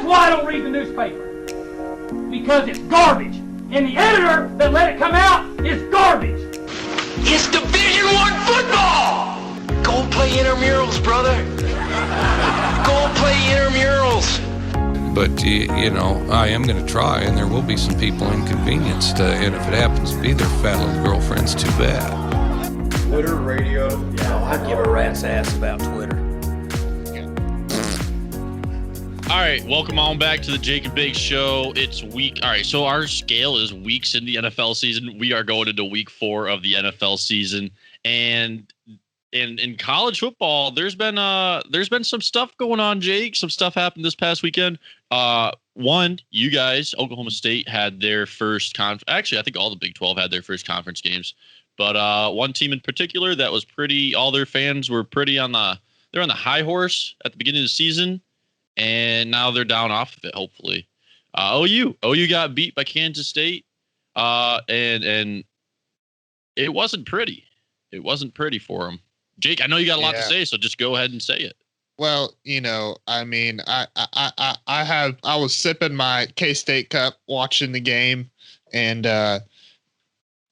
That's why I don't read the newspaper. Because it's garbage. And the editor that let it come out is garbage. It's Division I football! Go play intramurals, brother. Go play intramurals. But, you know, I am going to try, and there will be some people inconvenienced. And if it happens to be their fat little girlfriends, too bad. Twitter, radio. Yeah, I'd give a rat's ass about Twitter. All right, welcome on back to the Jake and Big Show. It's week. All right, so our scale is weeks in the NFL season. We are going into week 4 of the NFL season, and in college football, there's been some stuff going on, Jake. Some stuff happened this past weekend. One, you guys, Oklahoma State had their first Actually, I think all the Big 12 had their first conference games. But one team in particular that was pretty. All their fans were pretty on the. They're on the high horse at the beginning of the season, and now they're down off of it. Hopefully, OU got beat by Kansas State, and it wasn't pretty. It wasn't pretty for them. Jake, I know you got a lot to say, so just go ahead and say it. Well, you know, I mean, I was sipping my K-State cup watching the game, and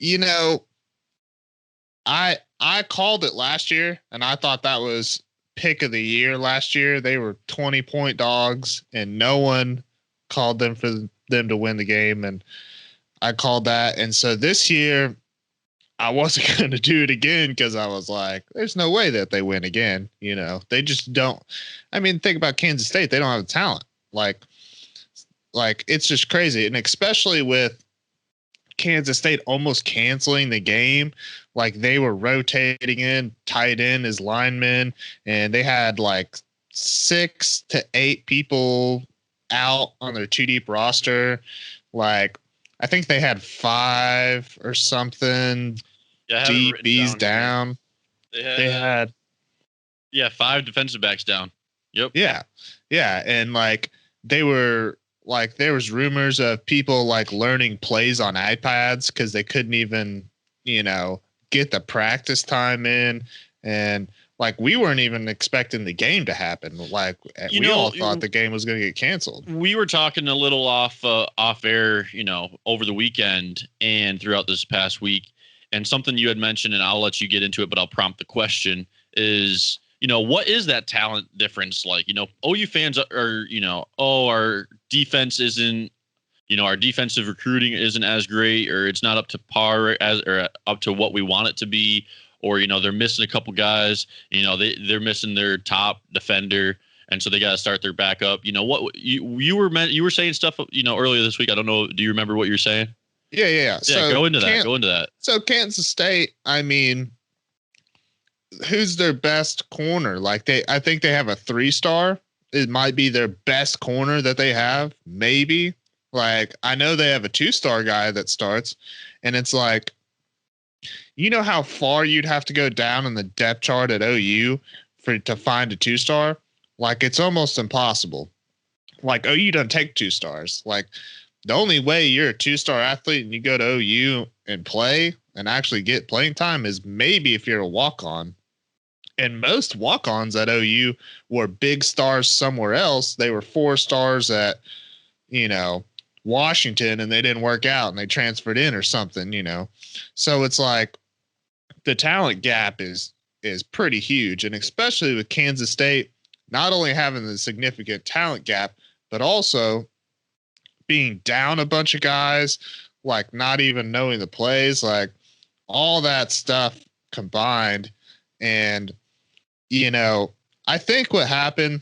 you know, I called it last year, and I thought that was pick of the year last year. They were 20-point dogs, and no one called them for them to win the game, and I called that. And so this year, I wasn't going to do it again because I was like, there's no way that they win again. You know, they just don't. I mean, think about Kansas State. They don't have the talent. Like it's just crazy. And especially with Kansas State almost canceling the game, like they were rotating in tight end as linemen, and they had like 6 to 8 people out on their 2-deep roster. Like, I think they had 5 or something. Yeah, DBs down. They had 5 defensive backs down. Yep. Yeah. And like they were like, there was rumors of people like learning plays on iPads because they couldn't even, you know, get the practice time in. And like, we weren't even expecting the game to happen. Like, we all thought the game was going to get canceled. We were talking a little off air, you know, over the weekend and throughout this past week. And something you had mentioned, and I'll let you get into it, but I'll prompt the question is, you know, what is that talent difference like? You know, OU fans are, you know, our defense isn't, you know, our defensive recruiting isn't as great, or it's not up to par or up to what we want it to be. Or, you know, they're missing a couple guys, you know, they're missing their top defender. And so they got to start their backup. You know, what you were saying stuff, you know, earlier this week. I don't know. Do you remember what you were saying? Yeah. So go into that. So Kansas State, I mean, who's their best corner? Like I think they have a 3-star. It might be their best corner that they have. Maybe. Like, I know they have a 2-star guy that starts, and it's like, you know how far you'd have to go down in the depth chart at OU to find a 2-star? Like, it's almost impossible. Like, OU doesn't take 2-stars. Like, the only way you're a 2-star athlete and you go to OU and play and actually get playing time is maybe if you're a walk-on. And most walk-ons at OU were big stars somewhere else. They were 4 stars at, you know, Washington, and they didn't work out and they transferred in or something, you know. So it's like the talent gap is pretty huge. And especially with Kansas State not only having the significant talent gap, but also being down a bunch of guys, like not even knowing the plays, like all that stuff combined. And, you know, I think what happened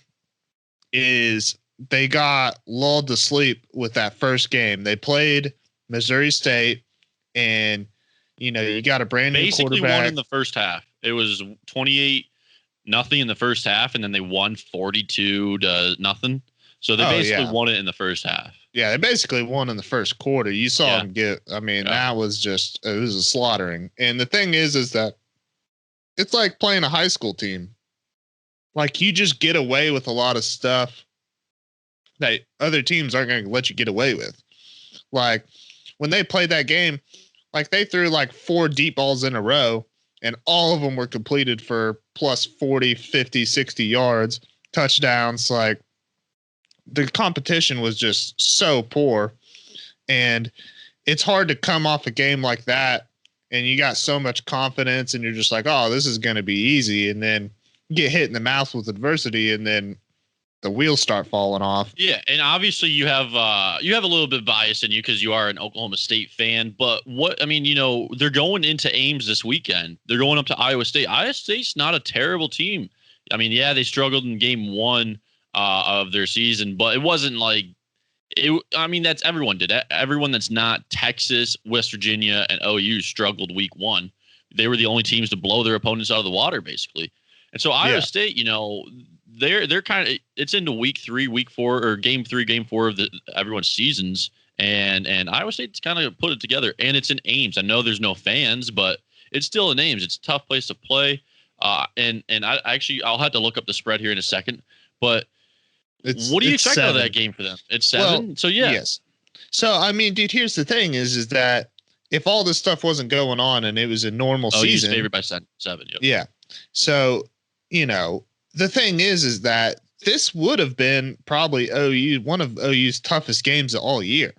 is they got lulled to sleep with that first game. They played Missouri State, and, you know, you got a brand new basically quarterback. Won in the first half. It was 28-0 in the first half, and then they won 42-0. So they basically won it in the first half. Yeah, they basically won in the first quarter. You saw them get, I mean, that was just, it was a slaughtering. And the thing is that it's like playing a high school team. Like, you just get away with a lot of stuff that other teams aren't going to let you get away with. Like, when they played that game, like, they threw like 4 deep balls in a row, and all of them were completed for plus 40, 50, 60 yards, touchdowns. Like, the competition was just so poor, and it's hard to come off a game like that and you got so much confidence and you're just like, oh, this is going to be easy, and then you get hit in the mouth with adversity and then the wheels start falling off. Yeah, and obviously you have a little bit of bias in you because you are an Oklahoma State fan. But they're going into Ames this weekend. They're going up to Iowa State. Iowa State's not a terrible team. I mean, yeah, they struggled in game 1 of their season, but it wasn't like it. I mean, that's everyone did. Everyone that's not Texas, West Virginia, and OU struggled week 1. They were the only teams to blow their opponents out of the water, basically. And so Iowa State, they're kind of, it's into week 3, week 4, or game 3, game 4 of everyone's seasons, and Iowa State's kind of put it together, and it's in Ames. I know there's no fans, but it's still in Ames. It's a tough place to play, and I'll have to look up the spread here in a second. But what do you expect out of that game for them? It's 7, well, so yeah. Yes. So I mean, dude, here's the thing: is that if all this stuff wasn't going on and it was a normal season, favored by 7. Yep. Yeah. So the thing is that this would have been probably one of OU's toughest games of all year,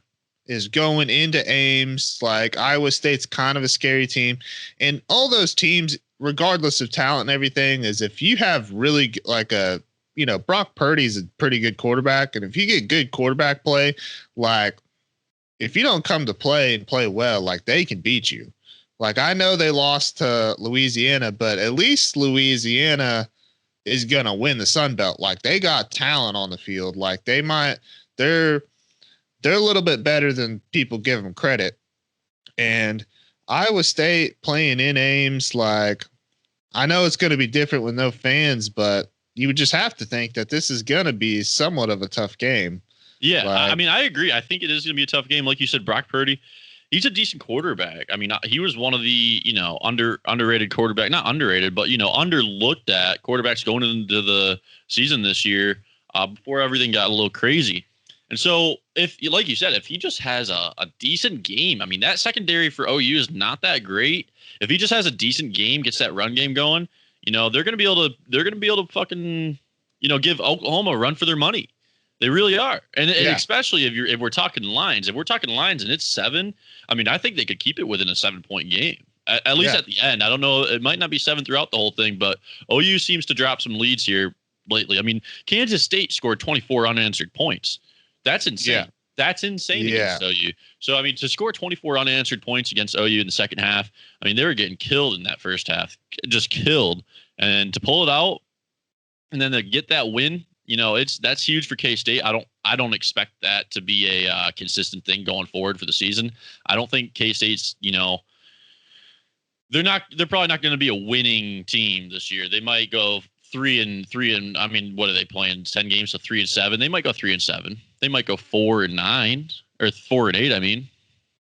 is going into Ames. Like, Iowa State's kind of a scary team, and all those teams, regardless of talent and everything, is if you have really like Brock Purdy's a pretty good quarterback. And if you get good quarterback play, like if you don't come to play and play well, like they can beat you. Like, I know they lost to Louisiana, but at least Louisiana is going to win the Sun Belt. Like, they got talent on the field. Like, they're a little bit better than people give them credit. And Iowa State playing in Ames, like, I know it's going to be different with no fans, but you would just have to think that this is going to be somewhat of a tough game. Yeah, I mean, I agree. I think it is going to be a tough game. Like you said, Brock Purdy, he's a decent quarterback. I mean, he was one of the, underrated quarterback, not underrated, but, underlooked at quarterbacks going into the season this year before everything got a little crazy. And so if, like you said, if he just has a decent game, I mean, that secondary for OU is not that great. If he just has a decent game, gets that run game going, they're going to be able to fucking, give Oklahoma a run for their money. They really are. And especially if we're talking lines, and it's 7, I mean, I think they could keep it within a 7-point game, at least at the end. I don't know. It might not be 7 throughout the whole thing, but OU seems to drop some leads here lately. I mean, Kansas State scored 24 unanswered points. That's insane. Yeah. That's insane against OU. So, I mean, to score 24 unanswered points against OU in the second half, I mean, they were getting killed in that first half, just killed. And to pull it out and then to get that win, that's huge for K-State. I don't expect that to be a consistent thing going forward for the season. I don't think K-State's, they're probably not going to be a winning team this year. They might go 3-3, and I mean, what are they playing? 10 games, so 3-7. They might go 3-7. They might go 4-9 or 4-8. I mean,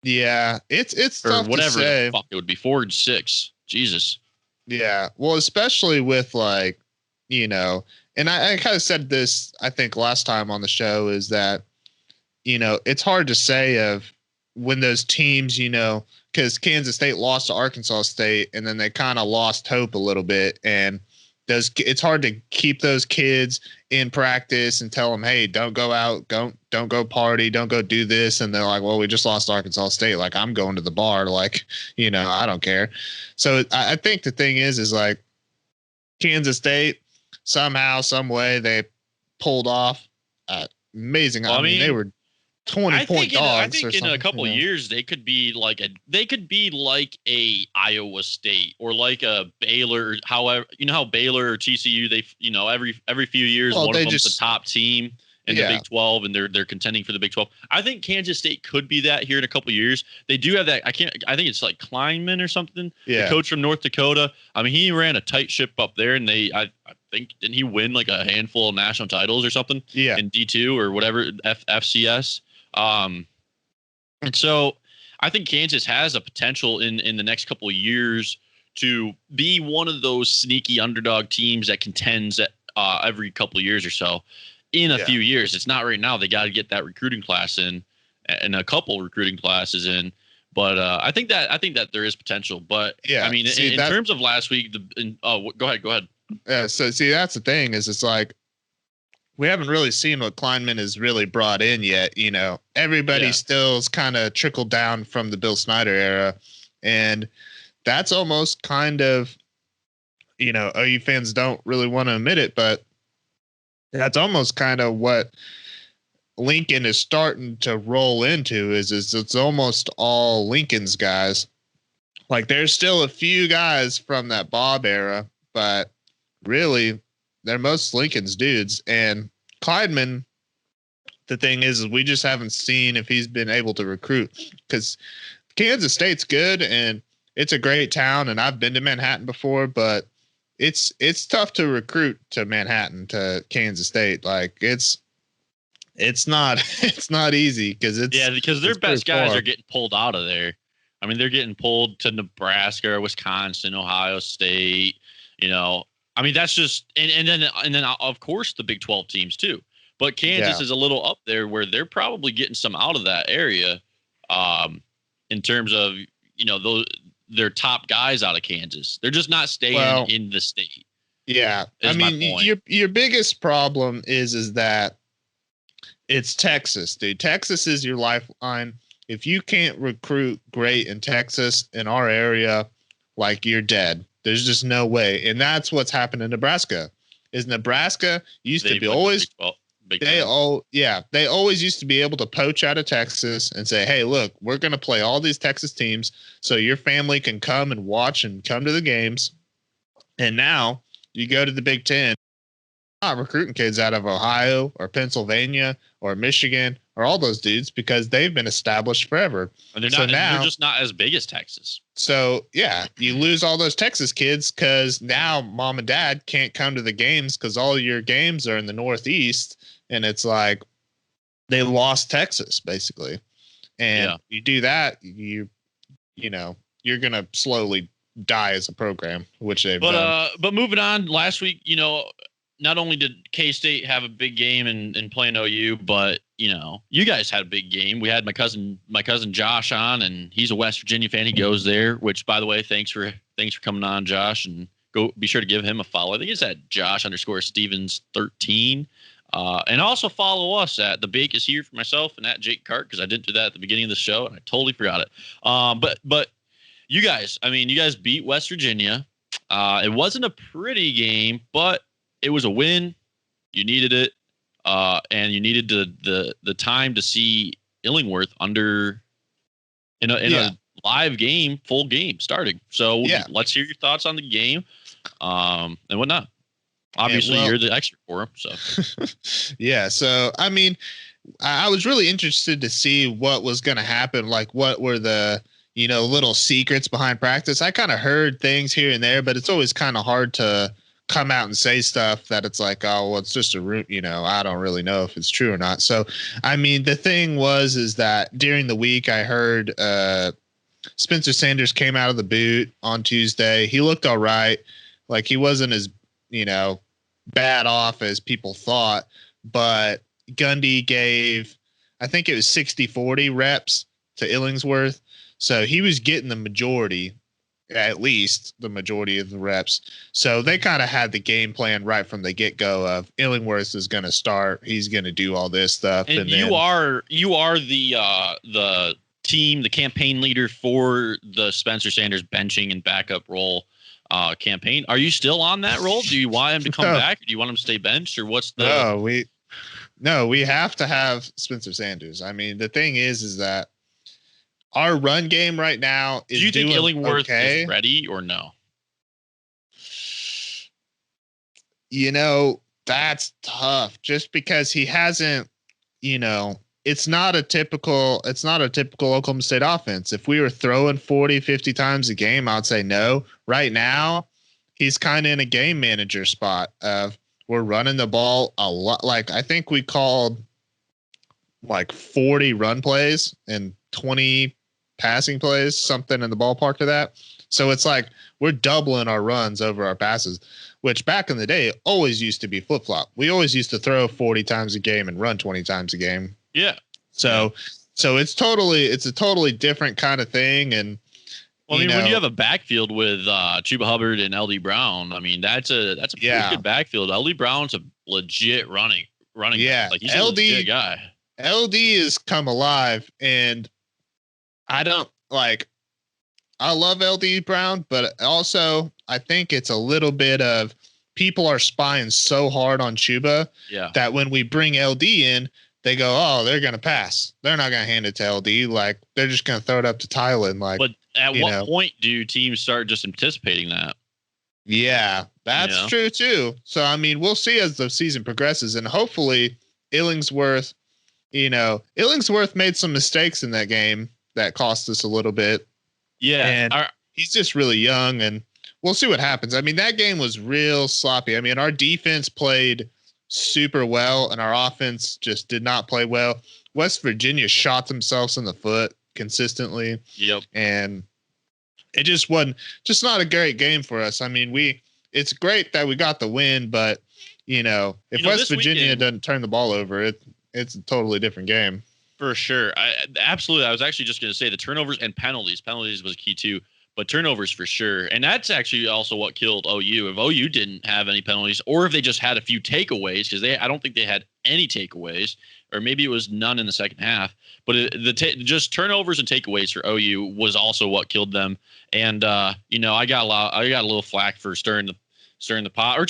yeah, it's tough or whatever to say. The fuck it would be 4-6. Jesus. Yeah, well, especially with like, and I kind of said this, I think last time on the show, is that, it's hard to say of when those teams, because Kansas State lost to Arkansas State and then they kind of lost hope a little bit. And it's hard to keep those kids in practice and tell them, hey, don't go out, don't go party, don't go do this. And they're like, well, we just lost to Arkansas State. Like, I'm going to the bar. Like, I don't care. So I think the thing is like Kansas State, somehow, some way they pulled off amazing. Well, I mean, they were 20-point dogs. I think in a couple of years they could be like a Iowa State or like a Baylor. However, how Baylor or TCU, they every few years one of them's the top team in the Big 12 and they're contending for the Big 12. I think Kansas State could be that here in a couple of years. They do have that. I think it's like Kleinman or something. Yeah. The coach from North Dakota. I mean, he ran a tight ship up there, and I think, didn't he win like a handful of national titles or something? Yeah. In D2 or whatever, FCS. And so I think Kansas has a potential in the next couple of years to be one of those sneaky underdog teams that contends at every couple of years or so. In a few years, it's not right now. They got to get that recruiting class in, and a couple recruiting classes in. But I think that there is potential. But I mean, in terms of last week, go ahead. Yeah. So see, that's the thing is, it's like we haven't really seen what Kleinman has really brought in yet. You know, everybody still's kind of trickled down from the Bill Snyder era, and that's almost kind of, you know, OU fans don't really want to admit it, but that's almost kind of what Lincoln is starting to roll into. Is it's almost all Lincoln's guys. Like, there's still a few guys from that Bob era, but really, they're most Lincoln's dudes. And Kleinman, the thing is we just haven't seen if he's been able to recruit, because Kansas State's good and it's a great town. And I've been to Manhattan before, but it's tough to recruit to Manhattan, to Kansas State. Like, it's not easy because their best guys are getting pulled out of there. I mean, they're getting pulled to Nebraska, Wisconsin, Ohio State, you know. I mean, that's just and then of course the Big 12 teams too. But Kansas is a little up there where they're probably getting some out of that area, in terms of, you know, their top guys out of Kansas. They're just not staying in the state. Yeah, I mean, your biggest problem is that it's Texas, dude. Texas is your lifeline. If you can't recruit great in Texas, in our area, like, you're dead. There's just no way. And that's what's happened in Nebraska. Is Nebraska used to be always they always used to be able to poach out of Texas and say, hey, look, we're going to play all these Texas teams so your family can come and watch and come to the games. And now you go to the Big Ten, not recruiting kids out of Ohio or Pennsylvania or Michigan or all those dudes, because they've been established forever. And they're just not as big as Texas. So, yeah, you lose all those Texas kids because now mom and dad can't come to the games because all your games are in the Northeast. And it's like they lost Texas, basically. And you do that, you know, you're going to slowly die as a program, which they've done. But moving on, last week, you know, not only did K-State have a big game in playing OU, but, you know, you guys had a big game. We had my cousin Josh on, and he's a West Virginia fan. He goes there, which, by the way, thanks for coming on, Josh, and go be sure to give him a follow. I think it's at Josh_Stevens13. And also follow us at The Bake Is Here for myself and at Jake Cart, because I didn't do that at the beginning of the show and I totally forgot it. But you guys, I mean, you guys beat West Virginia. It wasn't a pretty game, but it was a win. You needed it. And you needed the time to see Illingworth in a live game, full game starting. So let's hear your thoughts on the game and whatnot. Obviously, you're the expert for him. So, So, I mean, I was really interested to see what was going to happen. Like, what were the, you know, little secrets behind practice? I kind of heard things here and there, but it's always kind of hard to come out and say stuff that it's like, oh, well, it's just a root, you know, I don't really know if it's true or not. So, I mean, the thing is that during the week, I heard Spencer Sanders came out of the boot on Tuesday. He looked all right. Like, he wasn't as, you know, bad off as people thought, but Gundy gave, I think it was 60-40 reps to Illingsworth. So he was getting the majority, at least the majority of the reps. So they kind of had the game plan right from the get-go of Illingworth is going to start. He's going to do all this stuff. And you are the team, the campaign leader for the Spencer Sanders benching and backup role campaign. Are you still on that role? Do you want him to come back? Or do you want him to stay benched, or what's the? No, we have to have Spencer Sanders. I mean, the thing is that our run game right now is. Do you think Illingworth is ready or no? You know, that's tough. Just because he hasn't, you know. It's not a typical Oklahoma State offense. If we were throwing 40, 50 times a game, I'd say no. Right now, he's kind of in a game manager spot of we're running the ball a lot. Like, I think we called like 40 run plays and 20 passing plays, something in the ballpark to that. So it's like we're doubling our runs over our passes, which back in the day always used to be flip-flop. We always used to throw 40 times a game and run 20 times a game. Yeah. So it's a totally different kind of thing. And well, I mean, when you have a backfield with Chuba Hubbard and LD Brown, I mean, that's a pretty good backfield. LD Brown's a legit running running Yeah, back. Like he's a LD legit guy. LD has come alive, and I don't like. I love LD Brown, but also I think it's a little bit of people are spying so hard on Chuba Yeah. that when we bring LD in, they go, "Oh, they're gonna pass. They're not gonna hand it to LD. Like they're just gonna throw it up to Tylen." Like, But at you what know. point do teams start just anticipating that? yeah, that's Yeah. true too. So I mean, we'll see as the season progresses, and hopefully, Illingsworth. Illingsworth made some mistakes in that game that cost us a little bit. Yeah. And he's just really young, and we'll see what happens. I mean, that game was real sloppy. I mean, our defense played super well, and our offense just did not play well. West Virginia shot themselves in the foot consistently, Yep. and it just wasn't just not a great game for us. I mean, it's great that we got the win, but if West this Virginia weekend- doesn't turn the ball over, it's a totally different game. For sure. Absolutely. I was actually just going to say the turnovers and penalties. Penalties was key too, but turnovers for sure. And that's actually also what killed OU. If OU didn't have any penalties, or if they just had a few takeaways, because I don't think they had any takeaways, or maybe it was none in the second half. But just turnovers and takeaways for OU was also what killed them. And I got a little flack for stirring the pot, or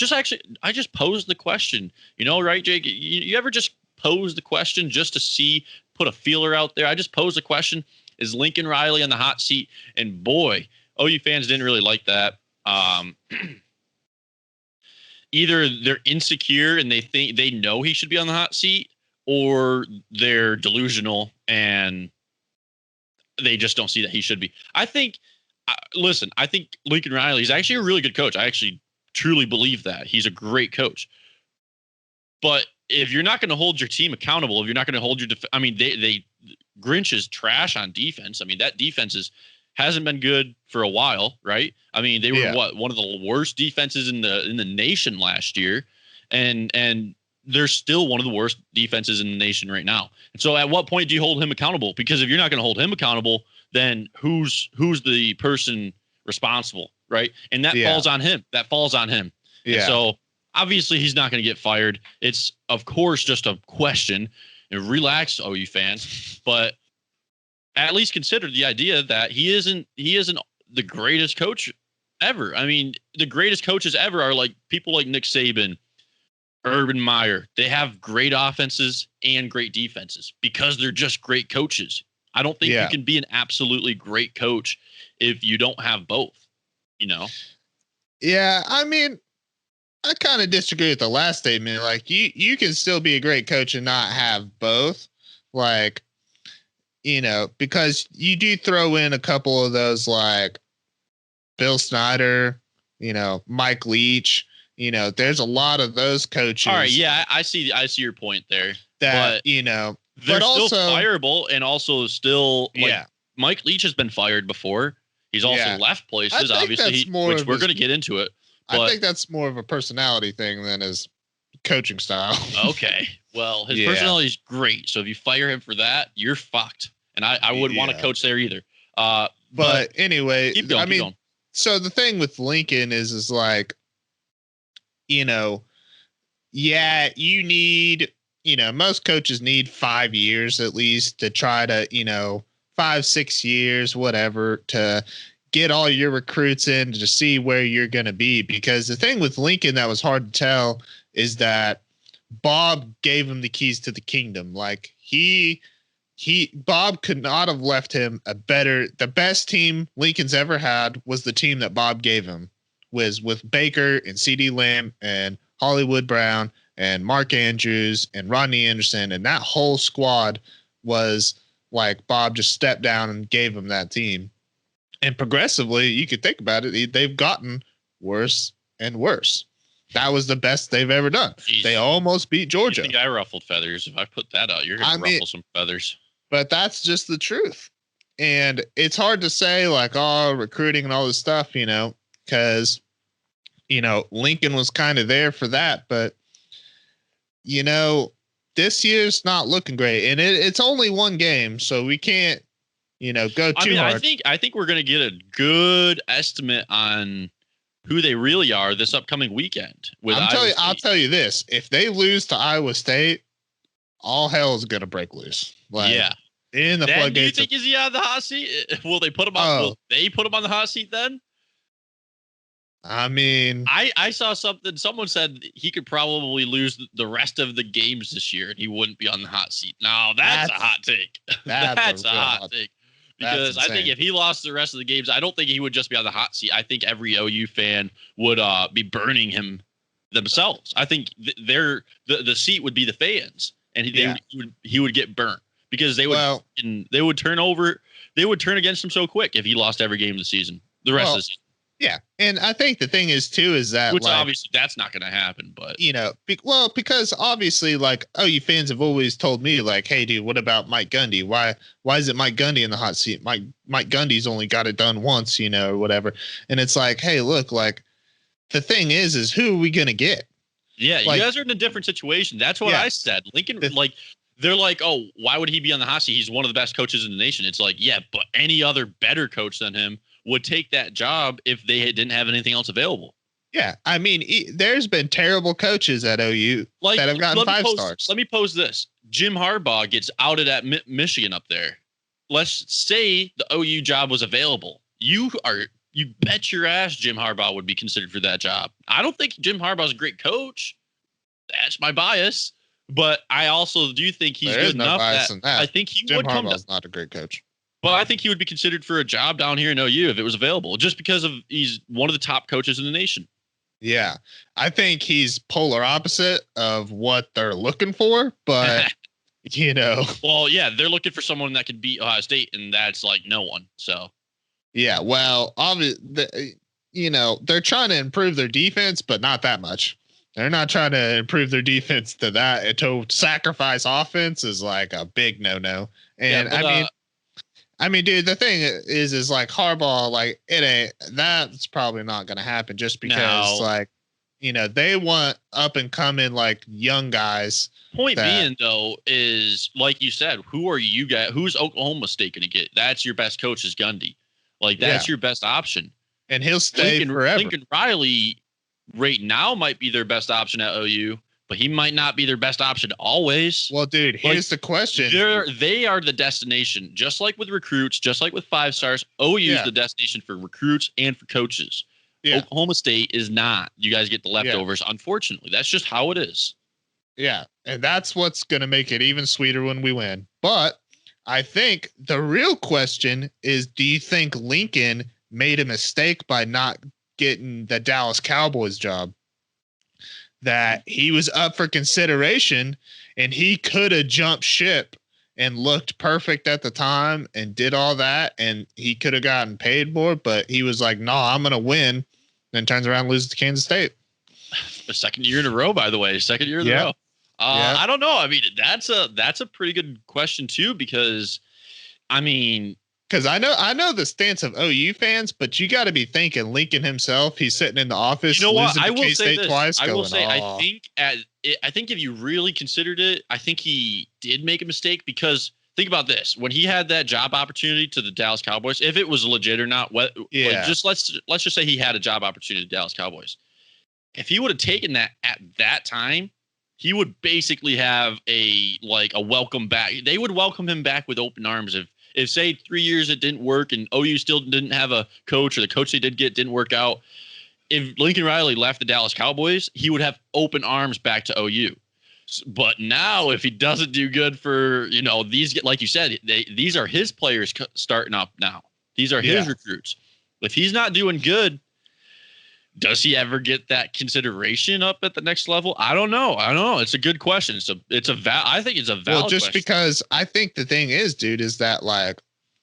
I just posed the question. Right, Jake? You ever just pose the question just to put a feeler out there? I just posed the question: is Lincoln Riley on the hot seat? And boy, OU fans didn't really like that. Either they're insecure and they think they know he should be on the hot seat, or they're delusional and they just don't see that he should be. I think Lincoln Riley is actually a really good coach. I actually truly believe that he's a great coach. But if you're not going to hold your team accountable, if you're not going to hold Grinch is trash on defense. I mean, that defense hasn't been good for a while, right? I mean, they were one of the worst defenses in the nation last year, and they're still one of the worst defenses in the nation right now. And so, at what point do you hold him accountable? Because if you're not going to hold him accountable, then who's the person responsible, right? And that falls on him. Yeah. And so obviously he's not going to get fired. It's of course just a question. And relax, OU fans, but at least consider the idea that he isn't the greatest coach ever. I mean, the greatest coaches ever are like people like Nick Saban, Urban Meyer. They have great offenses and great defenses because they're just great coaches. I don't think you can be an absolutely great coach if you don't have both, Yeah, I mean, I kind of disagree with the last statement. Like you can still be a great coach and not have both. Like, because you do throw in a couple of those like Bill Snyder, Mike Leach, there's a lot of those coaches. All right. Yeah. I see your point there. That, they're but still also fireable, and also still Mike Leach has been fired before. He's also left places, obviously, which we're going to get into it. But, I think that's more of a personality thing than his coaching style. Okay. Well, his personality is great. So if you fire him for that, you're fucked. And I wouldn't want to coach there either. But anyway, keep going. So the thing with Lincoln is like, you need, most coaches need 5 years at least to try to, 5-6 years, whatever, to get all your recruits in to see where you're going to be. Because the thing with Lincoln that was hard to tell is that Bob gave him the keys to the kingdom. Like Bob could not have left him the best team Lincoln's ever had was the team that Bob gave him, was with Baker and CeeDee Lamb and Hollywood Brown and Mark Andrews and Rodney Anderson. And that whole squad was like Bob just stepped down and gave him that team. And progressively, you could think about it, they've gotten worse and worse. That was the best they've ever done. Jeez. They almost beat Georgia. You think I ruffled feathers? If I put that out, you're going to ruffle some feathers. But that's just the truth. And it's hard to say like, recruiting and all this stuff, because, Lincoln was kind of there for that. But, this year's not looking great. And it's only one game, so we can't, go too hard. I think we're going to get a good estimate on who they really are this upcoming weekend. With I'll tell you this: if they lose to Iowa State, all hell is gonna break loose. Like, yeah. in the Then do you floodgates. think is he on the hot seat? Will they put him on? Will they put him on the hot seat then? I mean, I saw something. Someone said he could probably lose the rest of the games this year, and he wouldn't be on the hot seat. Now that's a hot take. That's a hot take. Because I think if he lost the rest of the games, I don't think he would just be on the hot seat. I think every OU fan would be burning him themselves. I think the seat would be the fans, and he would get burnt because they would turn against him so quick if he lost every game of the season. The rest of the season. Yeah, and I think the thing is too is that which obviously that's not going to happen, but because obviously like OU fans have always told me like, hey dude, what about Mike Gundy? Why is it Mike Gundy in the hot seat? Mike Gundy's only got it done once, or whatever. And it's like, hey, look, like the thing is who are we gonna get? Yeah, like, you guys are in a different situation. That's what I said. Lincoln, they're like, oh, why would he be on the hot seat? He's one of the best coaches in the nation. It's like, yeah, but any other better coach than him would take that job if they didn't have anything else available. Yeah, I mean, there's been terrible coaches at OU that have gotten 5 stars. Let me pose this. Jim Harbaugh gets outed at Michigan up there. Let's say the OU job was available. You bet your ass Jim Harbaugh would be considered for that job. I don't think Jim Harbaugh's a great coach. That's my bias. But I also do think he's good enough that I think he would come. Jim Harbaugh's not a great coach. But I think he would be considered for a job down here in OU if it was available, just because he's one of the top coaches in the nation. Yeah, I think he's polar opposite of what they're looking for, but Well, yeah, they're looking for someone that could beat Ohio State, and that's like no one. So. Yeah, well, obviously, they're trying to improve their defense, but not that much. They're not trying to improve their defense to that. To sacrifice offense is like a big no-no. And I mean, dude, the thing is like Harbaugh, like that's probably not going to happen just because they want up and coming like young guys. Point being though is like you said, who are you guys? Who's Oklahoma State going to get? That's your best coach is Gundy. Like that's your best option. And he'll stay forever. Lincoln Riley right now might be their best option at OU. But he might not be their best option always. Well, dude, here's the question. They are the destination, just like with recruits, just like with 5 stars. OU is the destination for recruits and for coaches. Yeah. Oklahoma State is not. You guys get the leftovers. Yeah. Unfortunately, that's just how it is. Yeah, and that's what's going to make it even sweeter when we win. But I think the real question is, do you think Lincoln made a mistake by not getting the Dallas Cowboys job? That he was up for consideration and he could have jumped ship and looked perfect at the time and did all that. And he could have gotten paid more, but he was like, no, I'm going to win. Then turns around and loses to Kansas State. The second year in a row, by the way, second year in a row. I don't know. I mean, that's a pretty good question too, because I mean, because I know the stance of OU fans, but you got to be thinking Lincoln himself. He's sitting in the office. You know what? I will say this. Twice, I will say I think if you really considered it, I think he did make a mistake because think about this: when he had that job opportunity to the Dallas Cowboys, if it was legit or not, let's just say he had a job opportunity to the Dallas Cowboys. If he would have taken that at that time, he would basically have a welcome back. They would welcome him back with open arms if say 3 years it didn't work and OU still didn't have a coach or the coach they did get didn't work out. If Lincoln Riley left the Dallas Cowboys, he would have open arms back to OU. But now if he doesn't do good for, these, like you said, these are his players starting up now. These are his recruits. If he's not doing good, does he ever get that consideration up at the next level? I don't know. It's a good question. I think it's a valid Well, just question. because I think the thing is, dude, is that like,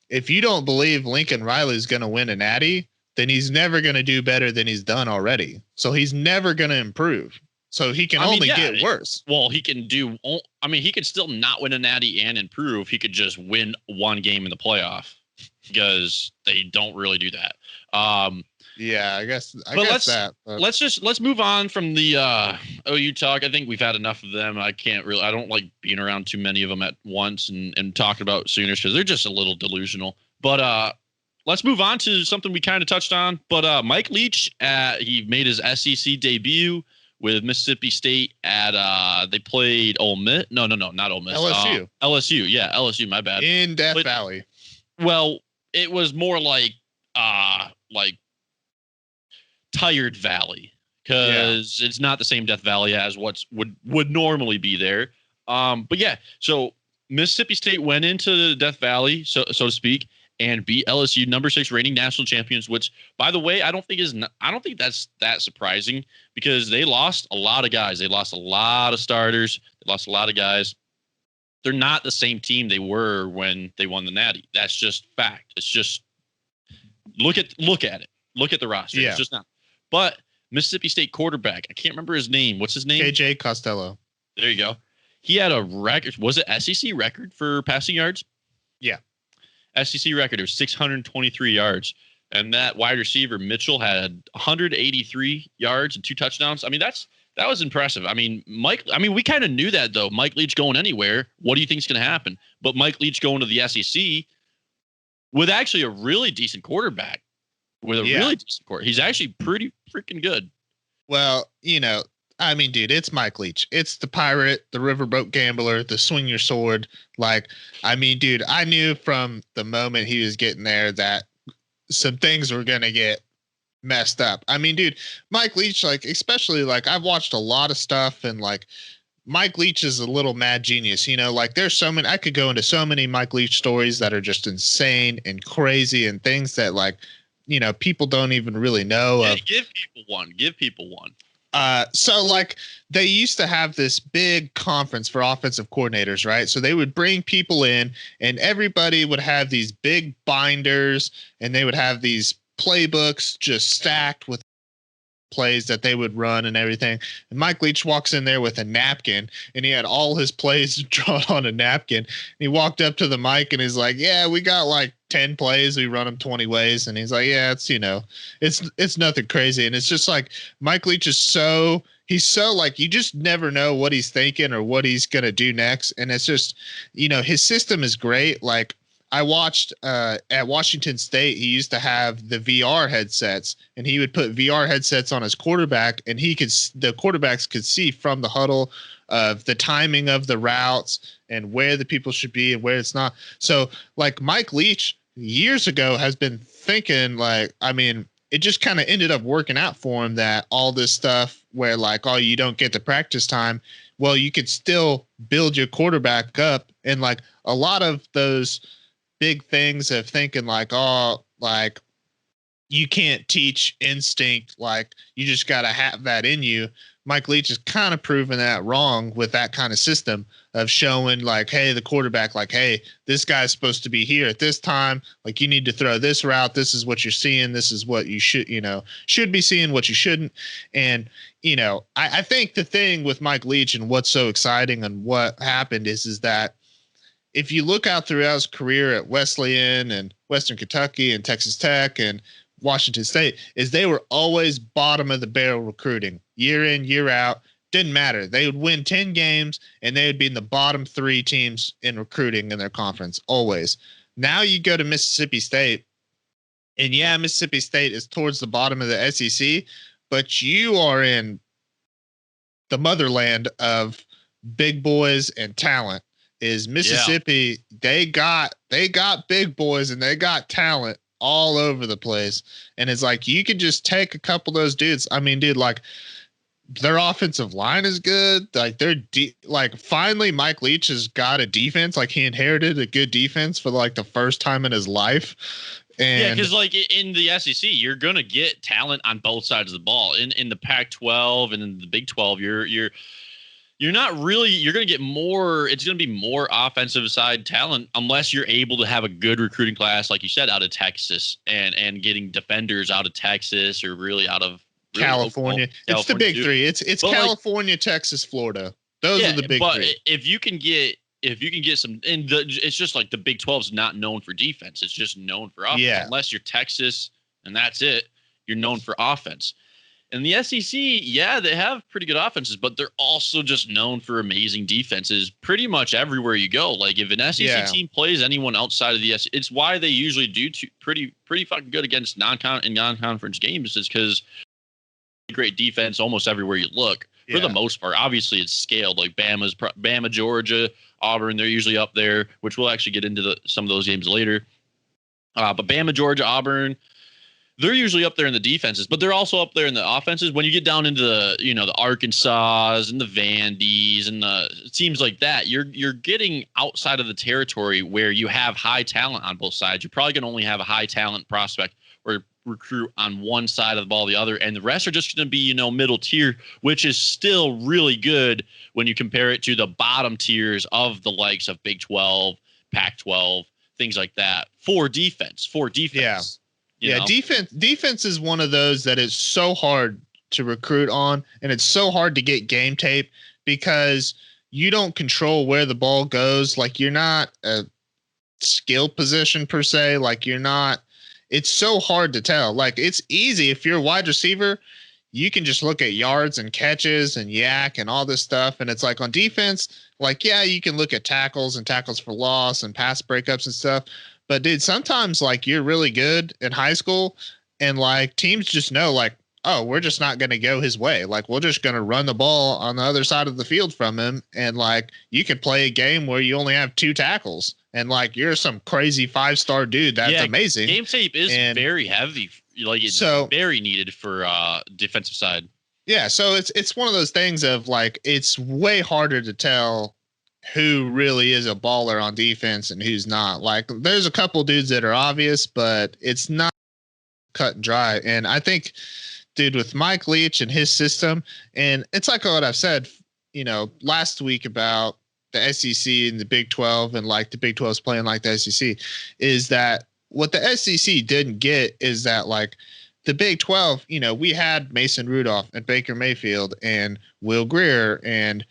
if you don't believe Lincoln Riley's going to win a natty, then he's never going to do better than he's done already. So he's never going to improve. So he can only get worse. Well, he can he could still not win a natty and improve. He could just win one game in the playoff because they don't really do that. Yeah, I guess that. But Let's move on from the OU talk. I think we've had enough of them. I don't like being around too many of them at once and talking about Sooners because they're just a little delusional. But let's move on to something we kind of touched on. But Mike Leach, he made his SEC debut with Mississippi State at they played Ole Miss. No, not Ole Miss. LSU. LSU, yeah, LSU. My bad. In Death Valley. Well, it was more like Tired Valley because it's not the same Death Valley as what would normally be there. But yeah, so Mississippi State went into Death Valley, so to speak, and beat LSU, number 6 reigning national champions. Which, by the way, I don't think that's that surprising because they lost a lot of guys. They lost a lot of starters. They lost a lot of guys. They're not the same team they were when they won the Natty. That's just fact. It's just look at it. Look at the roster. Yeah. It's just not. But Mississippi State quarterback, I can't remember his name. What's his name? KJ Costello. There you go. He had a record. Was it SEC record for passing yards? Yeah. SEC record. It was 623 yards. And that wide receiver, Mitchell, had 183 yards and 2 touchdowns. I mean, that was impressive. I mean, we kind of knew that, though. Mike Leach going anywhere. What do you think is going to happen? But Mike Leach going to the SEC with actually a really decent quarterback. Really decent quarterback. He's actually pretty freaking good. Well, I mean, dude, it's Mike Leach. It's the pirate, the riverboat gambler, the swing your sword. Like, I mean, dude, I knew from the moment he was getting there that some things were going to get messed up. I mean, dude, Mike Leach, like, especially, like, I've watched a lot of stuff and, like, Mike Leach is a little mad genius, like there's so many, I could go into so many Mike Leach stories that are just insane and crazy and things that, like, people don't even really know. Yeah, give people one. So like they used to have this big conference for offensive coordinators, right? So they would bring people in and everybody would have these big binders and they would have these playbooks just stacked with plays that they would run and everything. And Mike Leach walks in there with a napkin and he had all his plays drawn on a napkin. And he walked up to the mic and he's like, yeah, we got like 10 plays. We run them 20 ways. And he's like, yeah, it's nothing crazy. And it's just like Mike Leach is he's so like, you just never know what he's thinking or what he's going to do next. And it's just, his system is great. Like, I watched at Washington State, he used to have the VR headsets and he would put VR headsets on his quarterback and the quarterbacks could see from the huddle of the timing of the routes and where the people should be and where it's not. So like Mike Leach years ago has been thinking like, I mean, it just kind of ended up working out for him that all this stuff where like, oh, you don't get the practice time. Well, you could still build your quarterback up. And like a lot of those big things of thinking like, oh, like you can't teach instinct. Like you just got to have that in you. Mike Leach is kind of proving that wrong with that kind of system of showing like, hey, the quarterback, like, hey, this guy's supposed to be here at this time. Like you need to throw this route. This is what you're seeing. This is what you should be seeing, what you shouldn't. And, I think the thing with Mike Leach and what's so exciting and what happened is that if you look out throughout his career at Wesleyan and Western Kentucky and Texas Tech and Washington State, is they were always bottom of the barrel recruiting year in, year out. Didn't matter. They would win 10 games and they would be in the bottom 3 teams in recruiting in their conference, always. Now you go to Mississippi State and yeah, Mississippi State is towards the bottom of the SEC, but you are in the motherland of big boys and talent. Is Mississippi, they got big boys and they got talent all over the place. And it's like, you could just take a couple of those dudes. I mean, dude, like their offensive line is good. Like they're like finally Mike Leach has got a defense. Like he inherited a good defense for like the first time in his life. And yeah, because like in the SEC, you're gonna get talent on both sides of the ball. In the Pac-12 and in the Big 12, you're not really, you're going to get more, it's going to be more offensive side talent unless you're able to have a good recruiting class, like you said, out of Texas and getting defenders out of Texas or really out of California. It's the big 3. It's California, like, Texas, Florida. Those are the big 3. But if you can get some, and it's just like the Big 12 is not known for defense. It's just known for offense. Yeah. Unless you're Texas and that's it, you're known for offense. And the SEC, yeah, they have pretty good offenses, but they're also just known for amazing defenses pretty much everywhere you go. Like if an SEC team plays anyone outside of the SEC, it's why they usually do pretty fucking good against non-conference games, is because great defense almost everywhere you look. For the most part, obviously it's scaled. Like Bama, Georgia, Auburn, they're usually up there, which we'll actually get into some of those games later. But Bama, Georgia, Auburn, they're usually up there in the defenses, but they're also up there in the offenses. When you get down into the, the Arkansas and the Vandy's and the teams like that, you're getting outside of the territory where you have high talent on both sides. You're probably going to only have a high talent prospect or recruit on one side of the ball, the other, and the rest are just going to be, middle tier, which is still really good when you compare it to the bottom tiers of the likes of Big 12, Pac-12, things like that for defense. Yeah. Defense is one of those that is so hard to recruit on, and it's so hard to get game tape because you don't control where the ball goes. Like you're not a skill position per se. Like it's so hard to tell. Like it's easy if you're a wide receiver, you can just look at yards and catches and yak and all this stuff. And it's like on defense, like, yeah, you can look at tackles and tackles for loss and pass breakups and stuff. But dude, sometimes like you're really good in high school and like teams just know like, oh, we're just not going to go his way. Like we're just going to run the ball on the other side of the field from him. And like you could play a game where you only have 2 tackles and like you're some crazy 5-star dude. That's amazing. Game tape is very heavy. Like it's very needed for defensive side. Yeah. So it's one of those things of like, it's way harder to tell who really is a baller on defense and who's not. Like there's a couple dudes that are obvious, but it's not cut and dry. And I think, dude, with Mike Leach and his system, and it's like what I've said, last week about the SEC and the Big 12 and like the Big 12 is playing like the SEC, is that what the SEC didn't get is that like the Big 12, we had Mason Rudolph and Baker Mayfield and Will Grier and,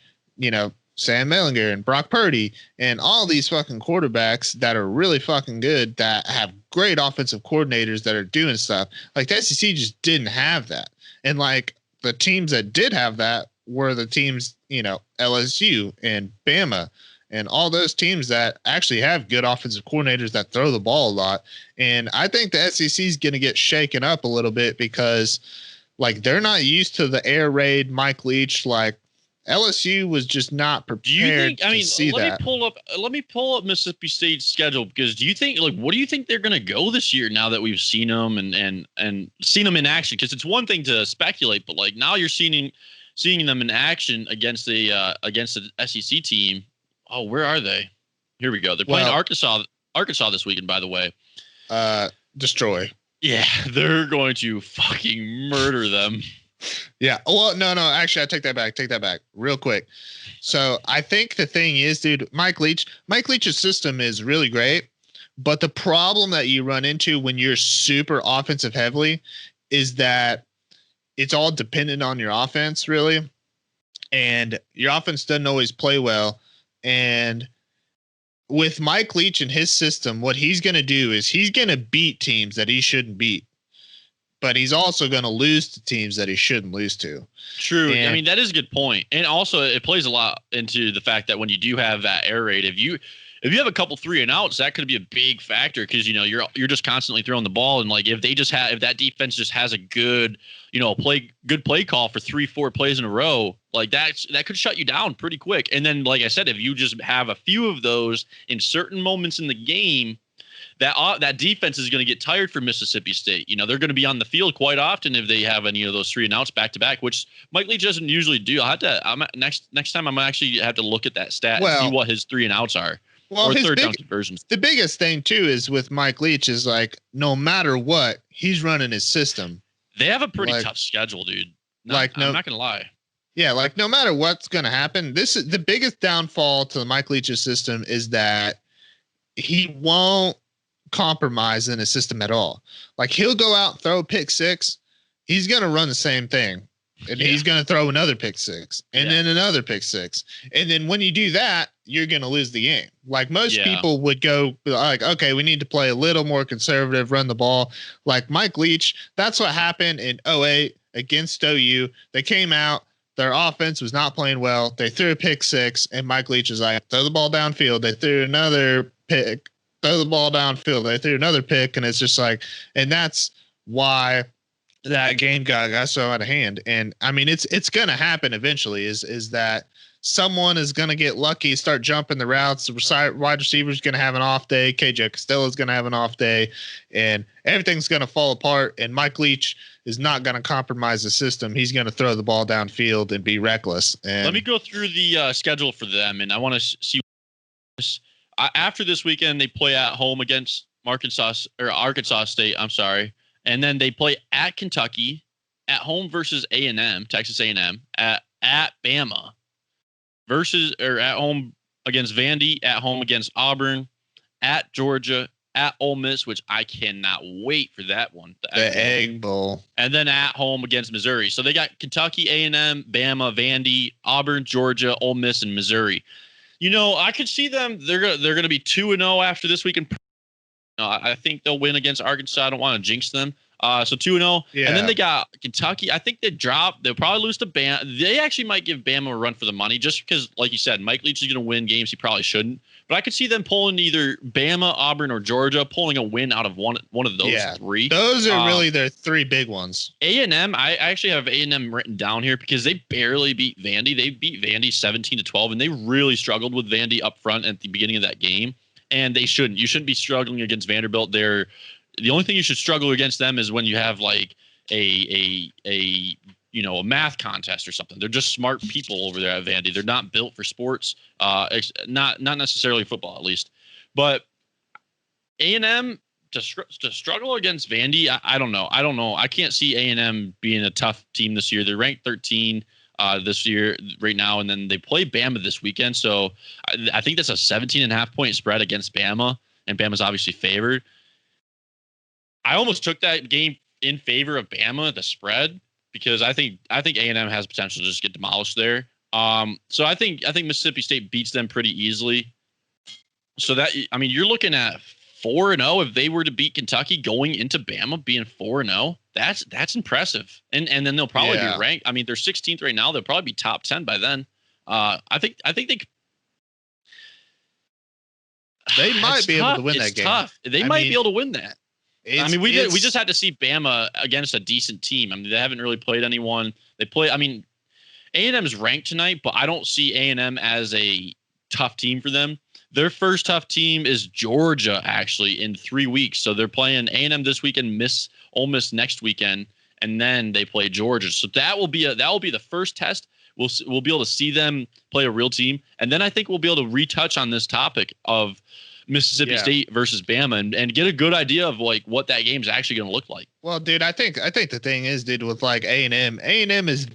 Sam Mellinger and Brock Purdy and all these fucking quarterbacks that are really fucking good, that have great offensive coordinators that are doing stuff. Like the SEC just didn't have that. And like the teams that did have that were the teams, LSU and Bama and all those teams that actually have good offensive coordinators that throw the ball a lot. And I think the SEC is going to get shaken up a little bit because like they're not used to the air raid Mike Leach. Like LSU was just not prepared to see that. Let me pull up Mississippi State's schedule, because what do you think they're going to go this year now that we've seen them and seen them in action? Because it's one thing to speculate, but like now you're seeing them in action against the SEC team. Oh, where are they? Here we go. They're playing Arkansas this weekend, by the way. Destroy. Yeah, they're going to fucking murder them. Yeah. Well, no. Actually, I take that back real quick. So I think the thing is, dude, Mike Leach's system is really great. But the problem that you run into when you're super offensive heavily is that it's all dependent on your offense, really. And your offense doesn't always play well. And with Mike Leach and his system, what he's going to do is he's going to beat teams that he shouldn't beat. But he's also going to lose to teams that he shouldn't lose to. True. I mean, that is a good point. And also it plays a lot into the fact that when you do have that air raid, if you have a couple 3 and outs, that could be a big factor, because you're just constantly throwing the ball, and like if that defense just has a good play call for 3-4 plays in a row, like that could shut you down pretty quick. And then, like I said, if you just have a few of those in certain moments in the game, that defense is going to get tired for Mississippi State. They're going to be on the field quite often if they have any of those 3 and outs back to back, which Mike Leach doesn't usually do. Next time I'm actually have to look at that stat and see what his 3 and outs are. Well, or third down conversions. The biggest thing too is with Mike Leach is like, no matter what, he's running his system. They have a pretty tough schedule, dude. I'm not going to lie. Yeah, like no matter what's going to happen, this is the biggest downfall to Mike Leach's system, is that he won't compromise in his system at all. Like he'll go out and throw a pick 6. He's going to run the same thing And he's going to throw another pick six and then another pick six. And then when you do that, you're going to lose the game. Like most people would go like, okay, we need to play a little more conservative, run the ball. Like Mike Leach, that's what happened in 2008 against OU. They came out, their offense was not playing well. They threw a pick six, and Mike Leach is like, throw the ball downfield. They threw another pick, throw the ball downfield. They threw another pick, and it's just like, and that's why that game got so out of hand. And I mean, it's going to happen eventually is that someone is going to get lucky, start jumping the routes. The wide receiver is going to have an off day. KJ Costello is going to have an off day, and everything's going to fall apart. And Mike Leach is not going to compromise the system. He's going to throw the ball downfield and be reckless. And let me go through the schedule for them, and I want to see. After this weekend, they play at home against Arkansas State. I'm sorry. And then they play at Kentucky, at home versus A&M, Texas A&M, at Bama, at home against Vandy, at home against Auburn, at Georgia, at Ole Miss, which I cannot wait for that one. The Egg Bowl. And then at home against Missouri. So they got Kentucky, A&M, Bama, Vandy, Auburn, Georgia, Ole Miss, and Missouri. You know, I could see them. They're gonna be 2-0 after this weekend. I think they'll win against Arkansas. I don't want to jinx them. So 2-0. Yeah. And then they got Kentucky. I think they'll probably lose to Bama. They actually might give Bama a run for the money just because, like you said, Mike Leach is going to win games he probably shouldn't. But I could see them pulling either Bama, Auburn, or Georgia, pulling a win out of one of those three. Those are really their three big ones. A&M, I actually have A&M written down here because they barely beat Vandy. They beat Vandy 17-12, and they really struggled with Vandy up front at the beginning of that game. And they shouldn't. You shouldn't be struggling against Vanderbilt. The only thing you should struggle against them is when you have like a math contest or something. They're just smart people over there at Vandy. They're not built for sports, not necessarily football at least. But A&M to struggle against Vandy, I don't know. I can't see A&M being a tough team this year. They're ranked 13 this year right now, and then they play Bama this weekend. So I think that's a 17.5 point spread against Bama, and Bama's obviously favored. I almost took that game in favor of Bama, the spread, because I think A&M has potential to just get demolished there. So I think Mississippi State beats them pretty easily. So that, I mean, you're looking at 4-0 if they were to beat Kentucky going into Bama being 4-0. That's impressive. And then they'll probably be ranked. I mean, they're 16th right now. They'll probably be top 10 by then. I think they might be able to win that game. Tough. They might be able to win that. We just had to see Bama against a decent team. I mean, they haven't really played anyone. A&M's ranked tonight, but I don't see A&M as a tough team for them. Their first tough team is Georgia, actually, in 3 weeks. So they're playing A&M this weekend, Ole Miss next weekend, and then they play Georgia. So that will be the first test. We'll be able to see them play a real team, and then I think we'll be able to retouch on this topic of Mississippi State versus Bama and get a good idea of like what that game's actually going to look like. Well, dude, I think the thing is, dude, with like A&M is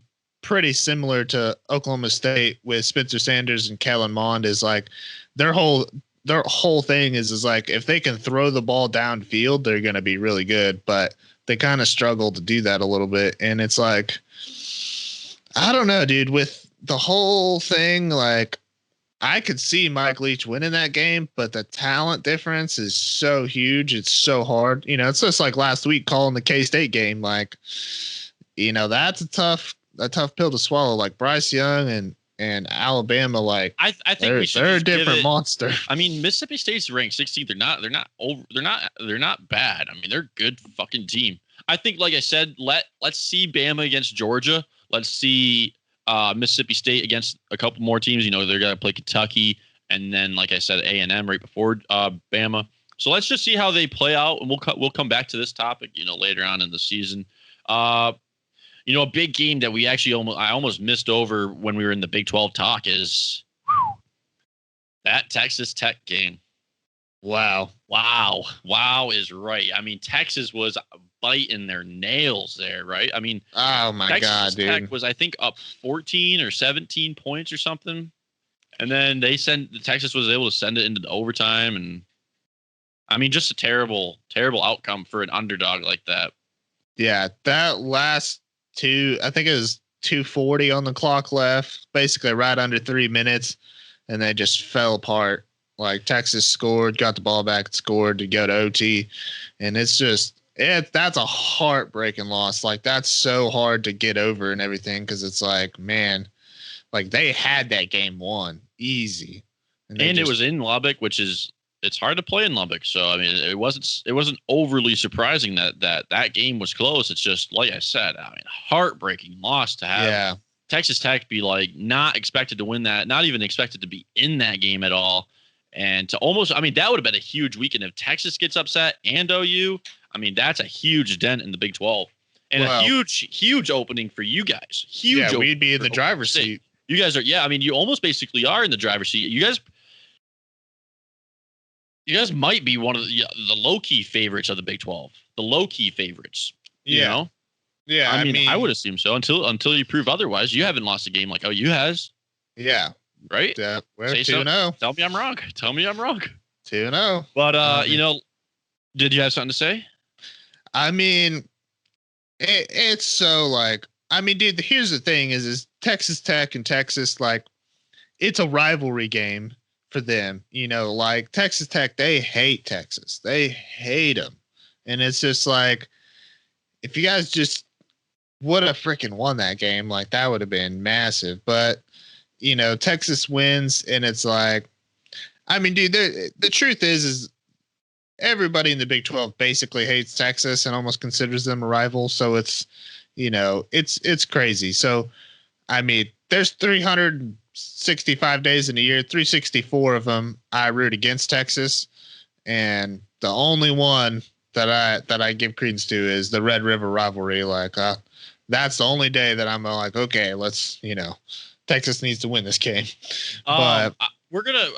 pretty similar to Oklahoma State with Spencer Sanders and Kellen Mond. Is like their whole thing is like if they can throw the ball downfield, they're going to be really good, but they kind of struggle to do that a little bit. And it's like, I don't know, dude, with the whole thing, like I could see Mike Leach winning that game, but the talent difference is so huge. It's so hard. You know, it's just like last week calling the K-State game. Like, you know, that's a tough pill to swallow. Like Bryce Young and Alabama, like I think they're a different monster. I mean, Mississippi State's ranked 16th. They're not bad. I mean, they're a good fucking team. I think, like I said, let's see Bama against Georgia. Let's see Mississippi State against a couple more teams. You know, they're gonna play Kentucky, and then, like I said, A&M right before Bama. So let's just see how they play out, and we'll come back to this topic, you know, later on in the season. You know, a big game that we actually I almost missed over when we were in the Big 12 talk is that Texas Tech game. Wow is right. I mean, Texas was biting their nails there, right? I mean, oh my Texas God, dude. Tech was, I think, up 14 or 17 points or something, and then Texas was able to send it into the overtime, and I mean, just a terrible outcome for an underdog like that. Yeah, that last I think it was 2:40 on the clock left, basically right under 3 minutes, and they just fell apart. Like Texas scored, got the ball back, scored to go to OT, and it's just that's a heartbreaking loss. Like that's so hard to get over and everything because it's like, man, like they had that game won easy, and it was in Lubbock, which is it's hard to play in Lubbock. So I mean, it wasn't overly surprising that game was close. It's just like I said, I mean, heartbreaking loss to have Texas Tech be like not expected to win that, not even expected to be in that game at all. And to almost, I mean, that would have been a huge weekend if Texas gets upset and OU. I mean, that's a huge dent in the Big 12 and a huge opening for you guys. Huge. Yeah, we'd be in the driver's seat. You guys are, I mean, you almost basically are in the driver's seat. You guys might be one of the low key favorites of the Big 12. The low key favorites. You know? Yeah. I mean, I would assume so until you prove otherwise. You haven't lost a game like OU has. Yeah. Right? We're 2-0. Tell me I'm wrong. 2-0. But did you have something to say? I mean, it's so like, I mean, dude, here's the thing is Texas Tech and Texas, like, it's a rivalry game for them. You know, like Texas Tech, they hate Texas. They hate them. And it's just like, if you guys just would have freaking won that game, like that would have been massive. But, you know, Texas wins, and it's like, I mean, dude, the truth is everybody in the Big 12 basically hates Texas and almost considers them a rival. So it's, you know, it's crazy. So, I mean, there's 365 days in a year, 364 of them I root against Texas, and the only one that I give credence to is the Red River rivalry. Like, that's the only day that I'm like, okay, let's, you know, Texas needs to win this game. But we're gonna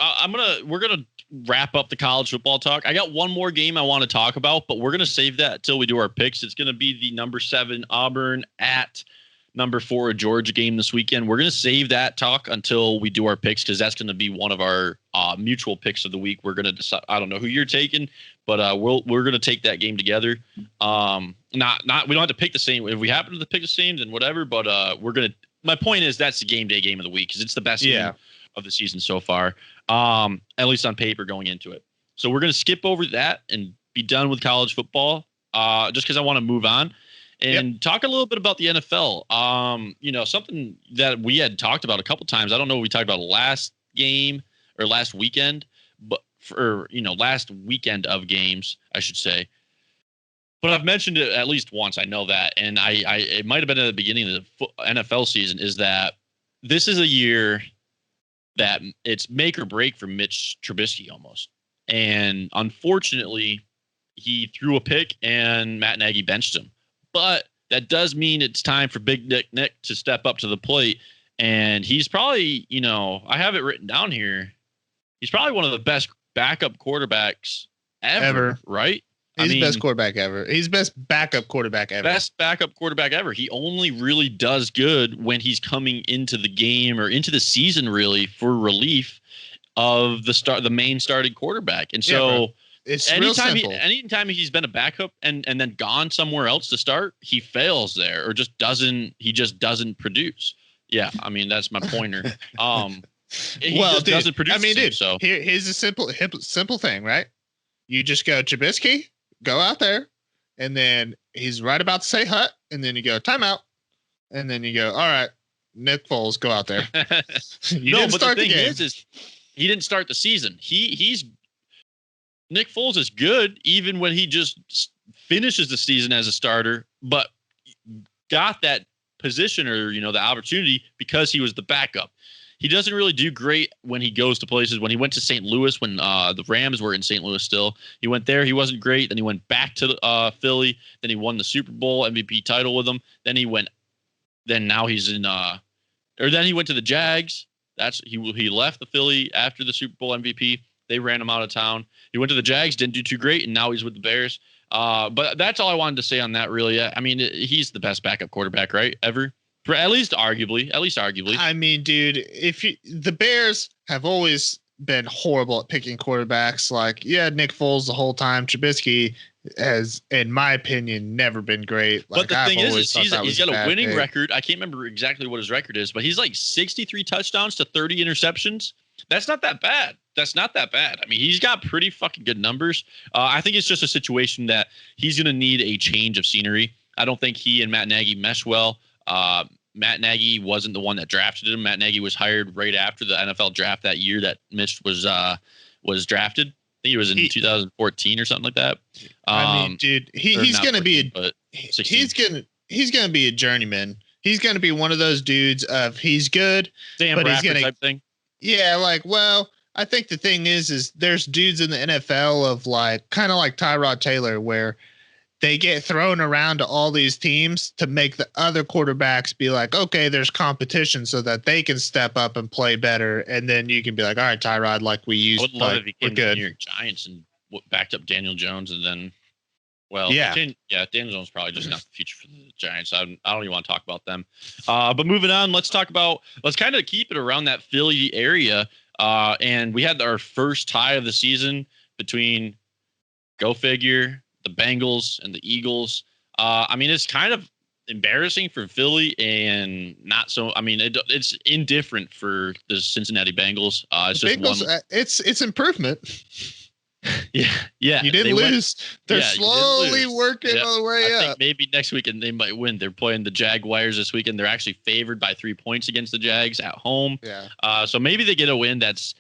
wrap up the college football talk. I got one more game I want to talk about, but we're gonna save that till we do our picks. It's gonna be the number 7 Auburn at number 4 Georgia game this weekend. We're gonna save that talk until we do our picks because that's gonna be one of our mutual picks of the week. We're gonna decide. I don't know who you're taking, but we're gonna take that game together. We don't have to pick the same. If we happen to pick the same, then whatever. But we're gonna. My point is that's the game day game of the week because it's the best game of the season so far, at least on paper going into it. So we're going to skip over that and be done with college football just because I want to move on and talk a little bit about the NFL. You know, something that we had talked about a couple times. I don't know if we talked about last game or last weekend, but last weekend of games, I should say. But I've mentioned it at least once. I know that. And it might have been at the beginning of the NFL season is that this is a year that it's make or break for Mitch Trubisky almost. And unfortunately, he threw a pick and Matt Nagy benched him. But that does mean it's time for Big Nick to step up to the plate. And he's probably, I have it written down here. He's probably one of the best backup quarterbacks ever. Right? He's the best quarterback ever. He's best backup quarterback ever. Best backup quarterback ever. He only really does good when he's coming into the game or into the season, really, for relief of the main starting quarterback. And so, it's real simple. Anytime he's been a backup and then gone somewhere else to start, he fails there or just doesn't produce. Yeah, I mean that's my pointer. Doesn't produce. I mean, dude. So here's a simple thing, right? You just go Trubisky. Go out there, and then he's right about to say hut, and then you go timeout, and then you go, all right, Nick Foles, go out there. The thing is he didn't start the season. Nick Foles is good even when he just finishes the season as a starter, but got that position or the opportunity because he was the backup. He doesn't really do great when he goes to places. When he went to St. Louis, when the Rams were in St. Louis still, he went there. He wasn't great. Then he went back to Philly. Then he won the Super Bowl MVP title with them. Then he went. Then now he's in. Then he went to the Jags. He left the Philly after the Super Bowl MVP. They ran him out of town. He went to the Jags, didn't do too great, and now he's with the Bears. But that's all I wanted to say on that. Really, I mean, he's the best backup quarterback, right? Ever. At least arguably. I mean, dude, the Bears have always been horrible at picking quarterbacks. Like, Nick Foles the whole time. Trubisky has, in my opinion, never been great. But the thing is thought that he's was got a bad winning pick. record. I can't remember exactly what his record is, but he's like 63 touchdowns to 30 interceptions. That's not that bad. I mean, he's got pretty fucking good numbers. I think it's just a situation that he's going to need a change of scenery. I don't think he and Matt Nagy mesh well. Matt Nagy wasn't the one that drafted him. Matt Nagy was hired right after the NFL draft that year that Mitch was drafted. I think it was in 2014 or something like that. I mean, dude, he's going to be he's going to be a journeyman. He's going to be one of those dudes of he's good, Sam but Bradford type thing. Yeah, like, well, I think the thing is there's dudes in the NFL of like kind of like Tyrod Taylor where they get thrown around to all these teams to make the other quarterbacks be like, okay, there's competition so that they can step up and play better. And then you can be like, all right, Tyrod, like we used. I would love if he came to the good. New York Giants and backed up Daniel Jones and then, well, yeah, Daniel Jones probably just not the future for the Giants. I don't even want to talk about them. But moving on, let's kind of keep it around that Philly area. And we had our first tie of the season between, go figure, the Bengals and the Eagles. I mean, it's kind of embarrassing for Philly and not so. I mean, it's indifferent for the Cincinnati Bengals. It's just Bengals, it's improvement. Yeah. You didn't lose. They're slowly working their way up. I think maybe next weekend they might win. They're playing the Jaguars this weekend. They're actually favored by 3 points against the Jags at home. Yeah. So maybe they get a win. That's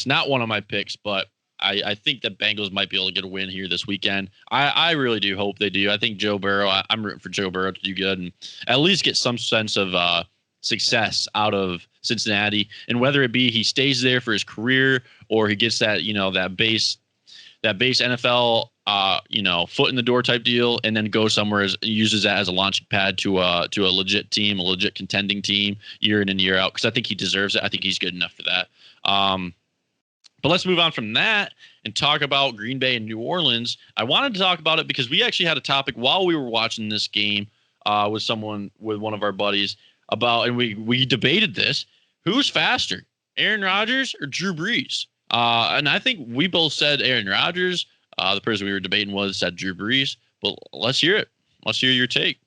not one of my picks, but I think the Bengals might be able to get a win here this weekend. I really do hope they do. I think Joe Burrow, I'm rooting for Joe Burrow to do good and at least get some sense of success out of Cincinnati. And whether it be he stays there for his career or he gets that, that base NFL, foot in the door type deal and then go somewhere uses that as a launching pad to a legit team, a legit contending team year in and year out. Cause I think he deserves it. I think he's good enough for that. But let's move on from that and talk about Green Bay and New Orleans. I wanted to talk about it because we actually had a topic while we were watching this game with one of our buddies about, and we debated this: who's faster, Aaron Rodgers or Drew Brees? And I think we both said Aaron Rodgers. The person we were debating said Drew Brees. But let's hear it. Let's hear your take.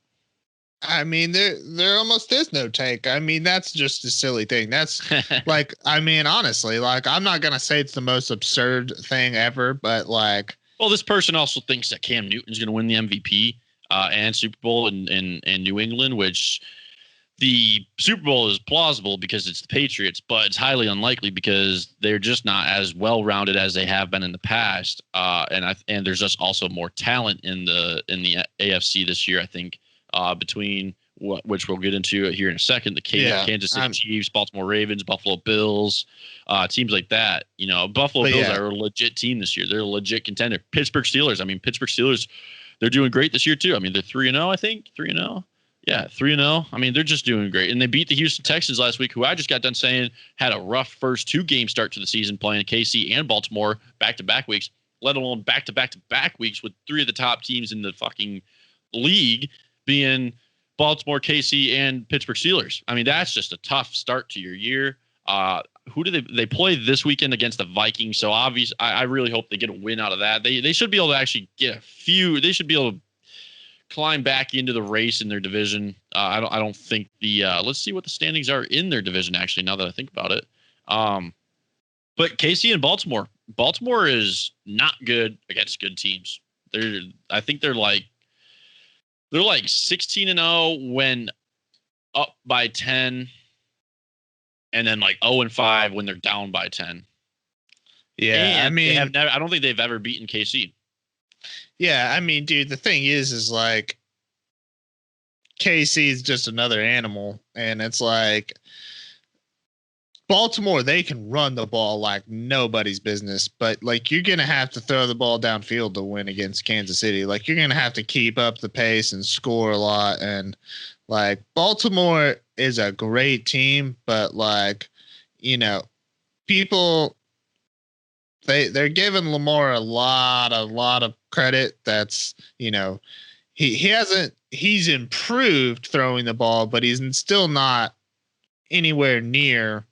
I mean, there almost is no take. I mean, that's just a silly thing. That's like, I mean, honestly, like, I'm not going to say it's the most absurd thing ever, but like. Well, this person also thinks that Cam Newton's going to win the MVP and Super Bowl in New England, which the Super Bowl is plausible because it's the Patriots, but it's highly unlikely because they're just not as well-rounded as they have been in the past. And there's just also more talent in the AFC this year, I think. Between which we'll get into here in a second, the Kansas City Chiefs, Baltimore Ravens, Buffalo Bills, teams like that. Buffalo Bills are a legit team this year. They're a legit contender. Pittsburgh Steelers, they're doing great this year too. I mean, they're 3-0, I think. 3-0. Yeah, 3-0. I mean, they're just doing great. And they beat the Houston Texans last week, who I just got done saying had a rough first 2 game start to the season playing KC and Baltimore back-to-back weeks, let alone back-to-back weeks with 3 of the top teams in the fucking league being Baltimore, KC, and Pittsburgh Steelers. I mean, that's just a tough start to your year. Who do they play this weekend against the Vikings? So obviously, I really hope they get a win out of that. They should be able to actually get a few. They should be able to climb back into the race in their division. I don't think let's see what the standings are in their division. Actually, now that I think about it, but KC and Baltimore is not good against good teams. I think they're like 16-0 when up by 10, and then like 0-5 when they're down by 10. Yeah, and I mean, I don't think they've ever beaten KC. Yeah, I mean, dude, the thing is like KC is just another animal, and it's like Baltimore, they can run the ball like nobody's business, but like you're going to have to throw the ball downfield to win against Kansas City. Like you're going to have to keep up the pace and score a lot. And like Baltimore is a great team, but like, people, they're giving Lamar a lot of credit. That's, he's improved throwing the ball, but he's still not anywhere near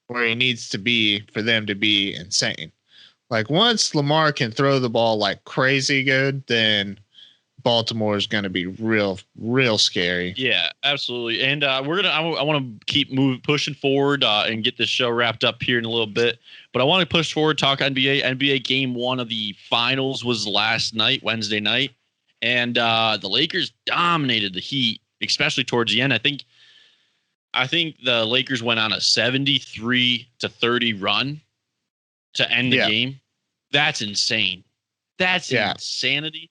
where he needs to be for them to be insane. Like once Lamar can throw the ball like crazy good, then Baltimore is going to be real scary. Yeah, absolutely. And I want to keep pushing forward and get this show wrapped up here in a little bit. But I want to push forward, talk NBA. NBA game 1 of the finals was last night, Wednesday night, and the Lakers dominated the Heat, especially towards the end. I think the Lakers went on a 73-30 run to end the game. That's insane. That's insanity.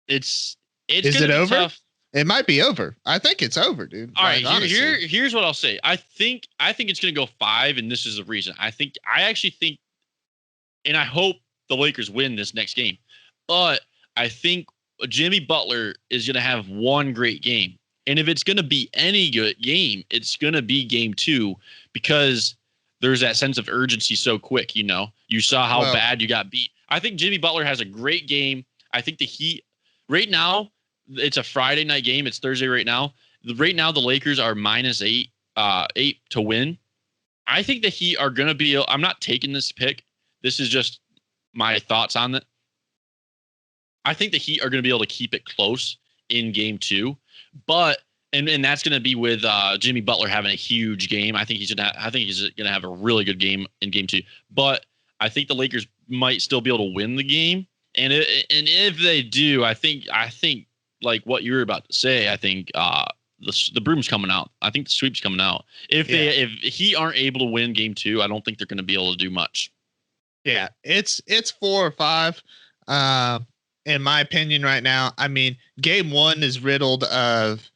Is it over? Tough. It might be over. I think it's over, dude. All right, here's what I'll say. I think it's going to go 5, and this is the reason. I actually think, and I hope the Lakers win this next game, but I think Jimmy Butler is going to have one great game, and if it's going to be any good game, it's going to be game 2 because there's that sense of urgency so quick. You saw how bad you got beat. I think Jimmy Butler has a great game. I think the Heat right now, it's a Friday night game. It's Thursday right now. Right now, the Lakers are -8 to win. I think the Heat are going to be, I'm not taking this pick. This is just my thoughts on it. I think the Heat are going to be able to keep it close in game 2, but, and that's going to be with Jimmy Butler having a huge game. I think he's going to have a really good game in game 2, but I think the Lakers might still be able to win the game. And if they do, I think like what you were about to say, I think the broom's coming out. I think the sweep's coming out. If he aren't able to win game 2, I don't think they're going to be able to do much. Yeah, it's 4 or 5. In my opinion right now. I mean, game 1 is riddled of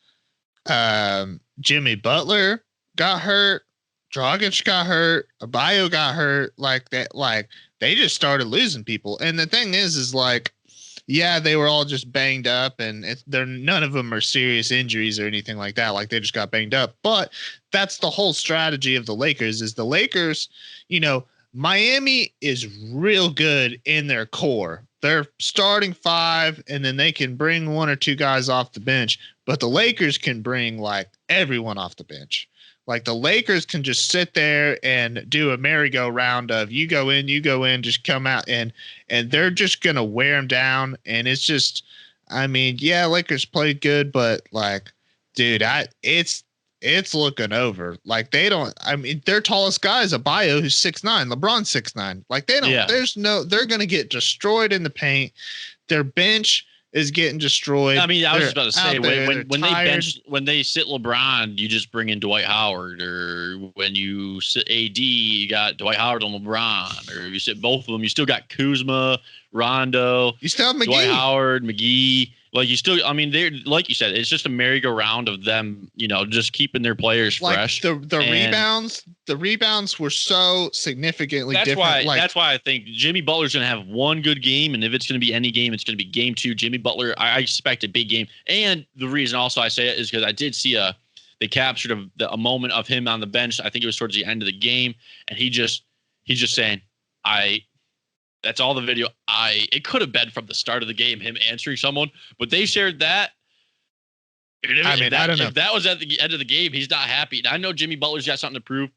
Jimmy Butler got hurt, Dragic got hurt, Abayo got hurt, like that, like they just started losing people. And the thing is like, yeah, they were all just banged up, and none of them are serious injuries or anything like that. Like they just got banged up. But that's the whole strategy of the Lakers. Is the Lakers, Miami is real good in their core. They're starting 5, and then they can bring 1 or 2 guys off the bench. But the Lakers can bring like everyone off the bench. Like the Lakers can just sit there and do a merry-go-round of you go in, just come out, and they're just gonna wear them down. And it's just, I mean, yeah, Lakers played good, but like, dude, it's looking over. Like they don't. I mean, their tallest guy is Abayo, who's 6'9". LeBron's 6'9". Like they don't. Yeah. They're gonna get destroyed in the paint. Their bench is getting destroyed. I mean, I was just about to say when they sit LeBron, you just bring in Dwight Howard, or when you sit AD, you got Dwight Howard on LeBron, or if you sit both of them, you still got Kuzma, Rondo, you still have McGee, Dwight Howard, McGee. Like you still, I mean, they're like you said, it's just a merry-go-round of them, just keeping their players fresh. The rebounds were so significantly different. That's why I think Jimmy Butler's going to have one good game, and if it's going to be any game, it's going to be game 2. Jimmy Butler, I expect a big game, and the reason also I say it is because I did see they captured a moment of him on the bench. I think it was towards the end of the game, and he's just saying, that's all the video. It could have been from the start of the game, him answering someone, but they shared that. I don't know. If that was at the end of the game, he's not happy. And I know Jimmy Butler's got something to prove.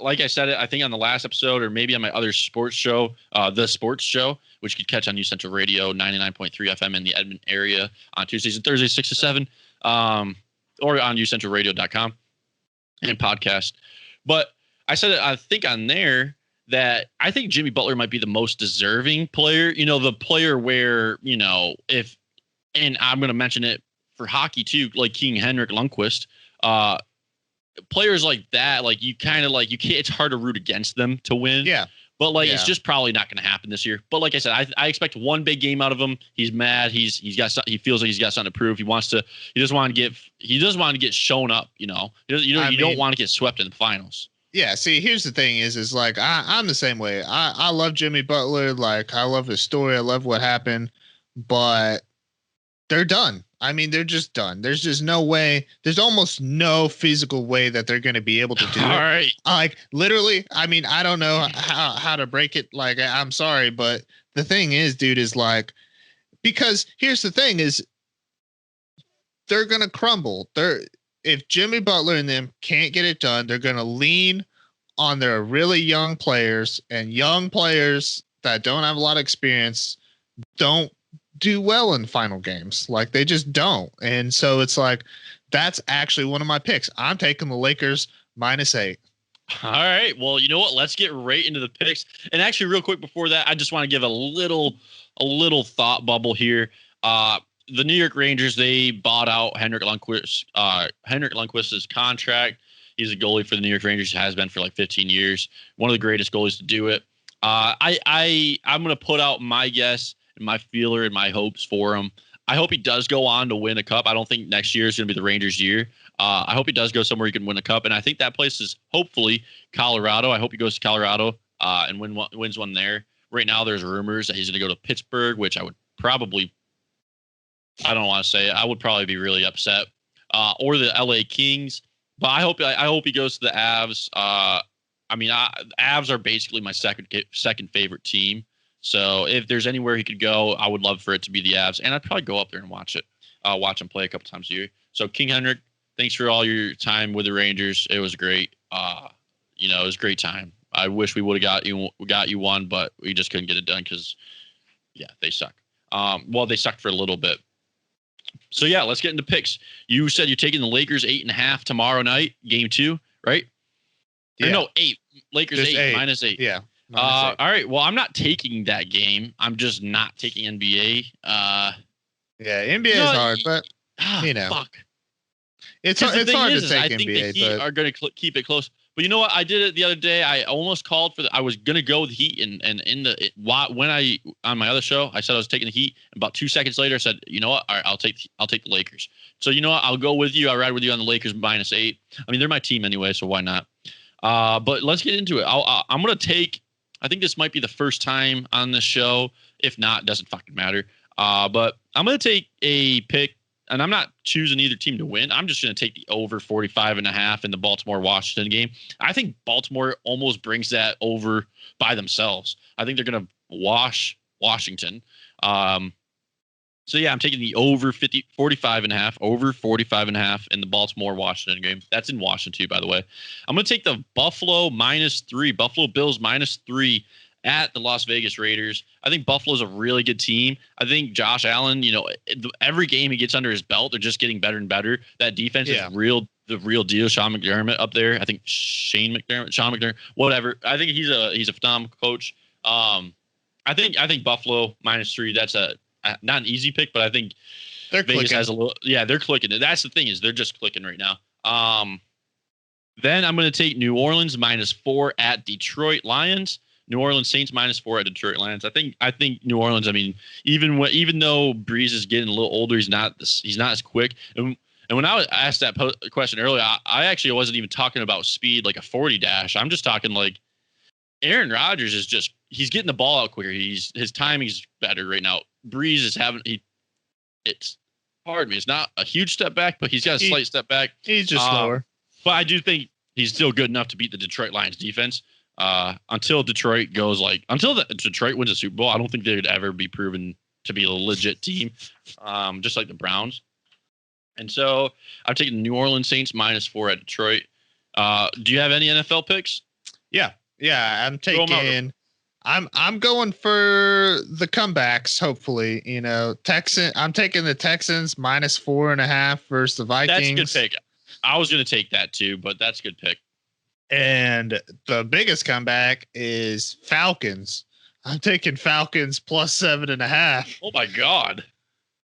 Like I said, I think on the last episode, or maybe on my other sports show, The Sports Show, which you could catch on New Central Radio, 99.3 FM in the Edmond area on Tuesdays and Thursdays, 6 to 7, or on ucentralradio.com and podcast. But I said, I think on there, that I think Jimmy Butler might be the most deserving player, the player where, and I'm going to mention it for hockey too, like King-Henrik Lundqvist, players like that, like you kind of like, you can't, it's hard to root against them to win. Yeah. But it's just probably not going to happen this year. But like I said, I expect one big game out of him. He's mad. He feels like he's got something to prove. He doesn't want to get shown up, you don't want to get swept in the finals. Yeah, see, here's the thing is like I'm the same way. I love Jimmy Butler, like I love his story, I love what happened, but they're done. I mean, they're just done. There's just no way. There's almost no physical way that they're going to be able to do it. All right. Like literally, I mean, I don't know how to break it. Like, I'm sorry, but the thing is, dude, is like, because here's the thing is they're going to crumble. If Jimmy Butler and them can't get it done, they're going to lean on their really young players, and young players that don't have a lot of experience don't do well in final games. Like they just don't. And so it's like, that's actually one of my picks. I'm taking the Lakers -8. All right. Well, you know what? Let's get right into the picks. And actually, real quick before that, I just want to give a little thought bubble here. The New York Rangers, they bought out Henrik Lundqvist's contract. He's a goalie for the New York Rangers. Has been for like 15 years. One of the greatest goalies to do it. I'm going to put out my guess and my feeler and my hopes for him. I hope he does go on to win a cup. I don't think next year is going to be the Rangers' year. I hope he does go somewhere he can win a cup, and I think that place is hopefully Colorado. I hope he goes to Colorado and wins one there. Right now, there's rumors that he's going to go to Pittsburgh, which I would probably, I don't want to say it. I would probably be really upset, or the LA Kings. But I hope he goes to the Avs. Avs are basically my second favorite team. So if there's anywhere he could go, I would love for it to be the Avs, and I'd probably go up there and watch him play a couple times a year. So King Henrik, thanks for all your time with the Rangers. It was great. It was a great time. I wish we would have got you one, but we just couldn't get it done because, they suck. They sucked for a little bit. So let's get into picks. You said you're taking the Lakers 8.5 tomorrow night, game 2, right? Yeah. Or no, 8. Lakers Just 8 -8. Yeah. All right. Well, I'm not taking that game. I'm just not taking NBA. Yeah, NBA is hard, but fuck. It's hard to take I think NBA. the Heat are going to keep it close. But you know what? I did it the other day. I almost called for I was going to go with the Heat, and when I on my other show, I said I was taking the Heat. And about 2 seconds later, I said, you know what? All right, I'll take the Lakers. So you know what? I'll go with you. I'll ride with you on the Lakers -8. I mean, they're my team anyway, so why not? But let's get into it. I'm going to take. I think this might be the first time on this show. If not, doesn't fucking matter. But I'm going to take a pick, and I'm not choosing either team to win. I'm just going to take the over 45.5 in the Baltimore-Washington game. I think Baltimore almost brings that over by themselves. I think they're going to wash Washington. I'm taking the over 45.5 in the Baltimore-Washington game. That's in Washington, too, by the way. I'm going to take the Buffalo -3, Buffalo Bills -3 at the Las Vegas Raiders. I think Buffalo's a really good team. I think Josh Allen, every game he gets under his belt, they're just getting better and better. That defense is the real deal. Sean McDermott up there. I think Sean McDermott, whatever. I think he's a phenomenal coach. I think Buffalo -3. That's not an easy pick, but I think they're Vegas clicking. has a little. Yeah, they're clicking. That's the thing is they're just clicking right now. Then I'm going to take New Orleans -4 at Detroit Lions. New Orleans Saints -4 at Detroit Lions. I think New Orleans. I mean, even though Breeze is getting a little older, he's not as quick. And when I was asked that question earlier, I actually wasn't even talking about speed like a 40 dash. I'm just talking like Aaron Rodgers is just he's getting the ball out quicker. His timing's better right now. Breeze is it's not a huge step back, but he's got a slight step back. He's just slower. But I do think he's still good enough to beat the Detroit Lions defense. Until Detroit Detroit wins a Super Bowl, I don't think they would ever be proven to be a legit team, just like the Browns. And so I'm taking the New Orleans Saints -4 at Detroit. Do you have any NFL picks? Yeah. I'm taking. I'm going for the comebacks. Hopefully, I'm taking the Texans -4.5 versus the Vikings. That's a good pick. I was going to take that too, but that's a good pick. And the biggest comeback is Falcons. I'm taking Falcons +7.5. Oh my God.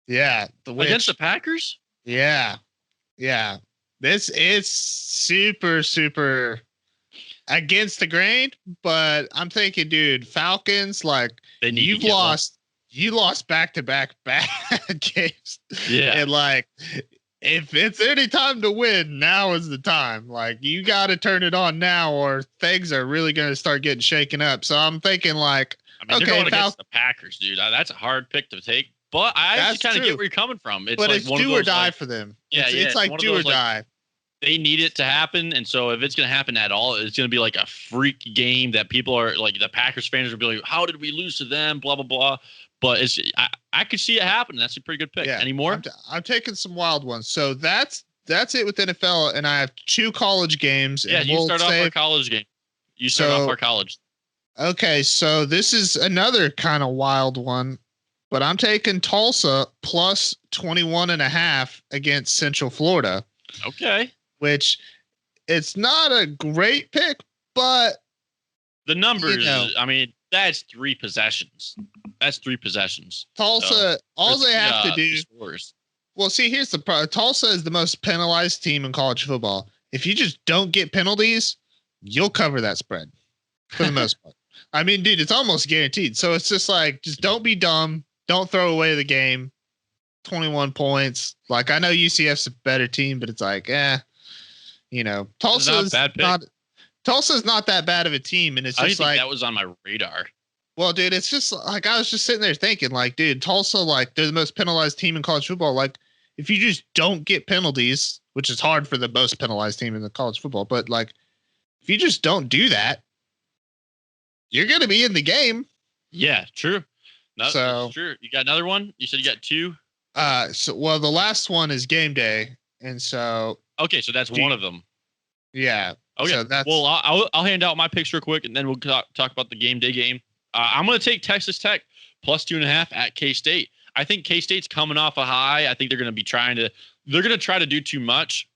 Yeah. Against the Packers? Yeah. This is super, super against the grain, but I'm thinking, dude, Falcons, like you lost back-to-back bad games. Yeah. And like, if it's any time to win, now is the time. Like, you got to turn it on now, or things are really going to start getting shaken up. So I'm thinking, like, they're going against the Packers, dude. That's a hard pick to take, but I actually kind of get where you're coming from. It's do or die for them. It's like do or die. They need it to happen, and so if it's going to happen at all, it's going to be like a freak game that people are like the Packers fans will be like, "How did we lose to them?" Blah blah blah. But I could see it happen. That's a pretty good pick. Yeah. Any more? I'm taking some wild ones. So that's it with NFL, and I have 2 college games. Yeah, and you start off our college game. You start So- off our college. Okay, so this is another kind of wild one, but I'm taking Tulsa plus 21.5 against Central Florida, Okay. which it's not a great pick, but The numbers, know. I mean, that's 3 possessions. That's 3 possessions. Tulsa, all they have to do. Scores. Well, see, here's the problem. Tulsa is the most penalized team in college football. If you just don't get penalties, you'll cover that spread for the most part. I mean, dude, it's almost guaranteed. So it's just like, just don't be dumb. Don't throw away the game. 21 points. Like, I know UCF's a better team, but it's like, Tulsa's bad pick. Tulsa's not that bad of a team. And it's I didn't just think like, that was on my radar. well, dude, it's just like, I was just sitting there thinking, like, dude, Tulsa, like, they're the most penalized team in college football. Like, if you just don't get penalties, which is hard for the most penalized team in the college football, but like, if you just don't do that, you're going to be in the game. Yeah, true. No, So- that's true. You got another one? You said you got 2? Well, the last one is game day. And so, Okay, so that's one of them. yeah. Okay. So that's, Well, I'll hand out my picks real quick, and then we'll talk about the game day game. I'm going to take Texas Tech plus 2.5 at K-State. I think K-State's coming off a high. I think they're going to be try to do too much.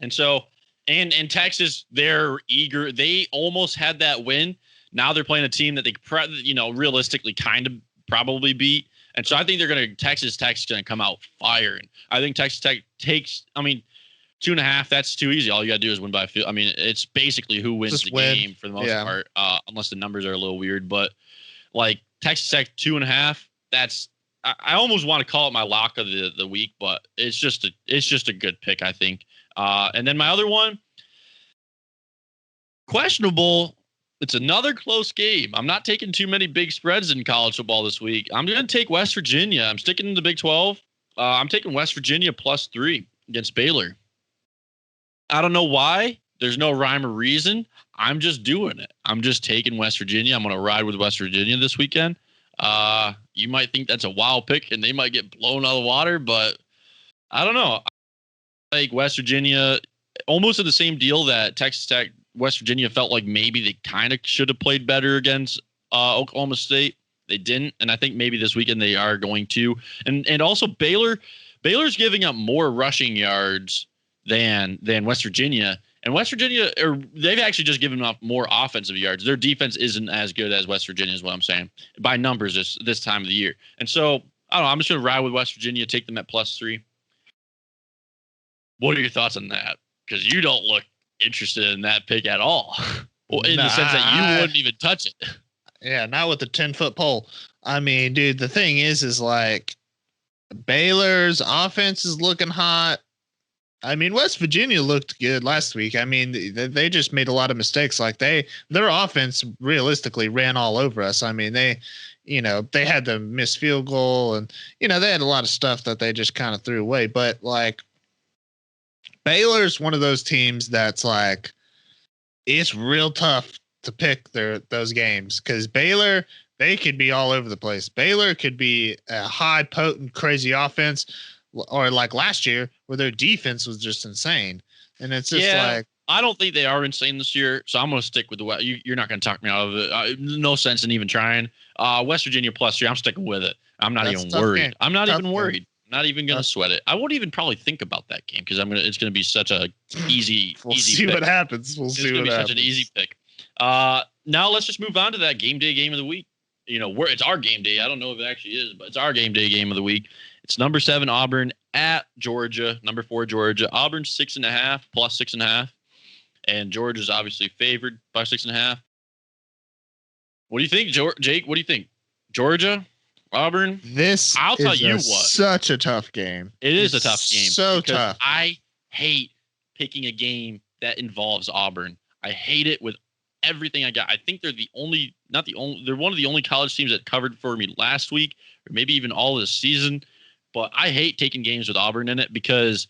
And so, and Texas, they're eager. They almost had that win. Now they're playing a team that they, realistically kind of probably beat. And so I think Texas Tech's going to come out firing. I think Texas Tech takes, 2.5, that's too easy. All you got to do is win by a field. I mean, it's basically who wins Just the win. game for the most Yeah. part, unless the numbers are a little weird. But like Texas Tech 2.5, that's, I almost want to call it my lock of the week, but it's just a good pick, I think. And then my other one, questionable. It's another close game. I'm not taking too many big spreads in college football this week. I'm going to take West Virginia. I'm sticking in the Big 12. I'm taking West Virginia plus 3 against Baylor. I don't know why. There's no rhyme or reason. I'm just doing it. I'm just taking West Virginia. I'm going to ride with West Virginia this weekend. You might think that's a wild pick and they might get blown out of the water, but I don't know. I think West Virginia, almost in the same deal that Texas Tech, West Virginia felt like maybe they kind of should have played better against Oklahoma State. They didn't, and I think maybe this weekend they are going to. And also Baylor's giving up more rushing yards than West Virginia. And West Virginia, they've actually just given up more offensive yards. Their defense isn't as good as West Virginia, is what I'm saying, by numbers this time of the year. And so, I don't know, I'm just going to ride with West Virginia, take them at plus 3. What are your thoughts on that? Because you don't look interested in that pick at all. Well, in the sense that you wouldn't even touch it. yeah, not with the 10-foot pole. I mean, dude, the thing is like Baylor's offense is looking hot. I mean, West Virginia looked good last week. I mean, they just made a lot of mistakes. Like their offense realistically ran all over us. I mean, they had the missed field goal and, they had a lot of stuff that they just kind of threw away. But like Baylor's one of those teams that's like, it's real tough to pick those games because Baylor, they could be all over the place. Baylor could be a high, potent, crazy offense, or like last year where their defense was just insane. And it's just like, I don't think they are insane this year, so I'm going to stick with the West. You're not going to talk me out of it. No sense in even trying. West Virginia plus 3, I'm sticking with it. I'm not even worried. Game. I'm not Tough even worried. I'm not even going to sweat it. I won't even probably think about that game because it's going to be such a easy we'll easy see pick. what happens. We'll It's see going what to be happens. such an easy pick. Now let's just move on to that game day game of the week. It's our game day. I don't know if it actually is, but it's our game day game of the week. It's number 7 Auburn at Georgia, number 4 Georgia. Auburn's 6.5 plus 6.5, and Georgia's obviously favored by 6.5. What do you think, Jake? What do you think? Georgia, Auburn. I'll tell you what. Such a tough game. It is It's a tough game. so because tough. I hate picking a game that involves Auburn. I hate it with everything I got. I think they're they're one of the only college teams that covered for me last week, or maybe even all of the season. But I hate taking games with Auburn in it because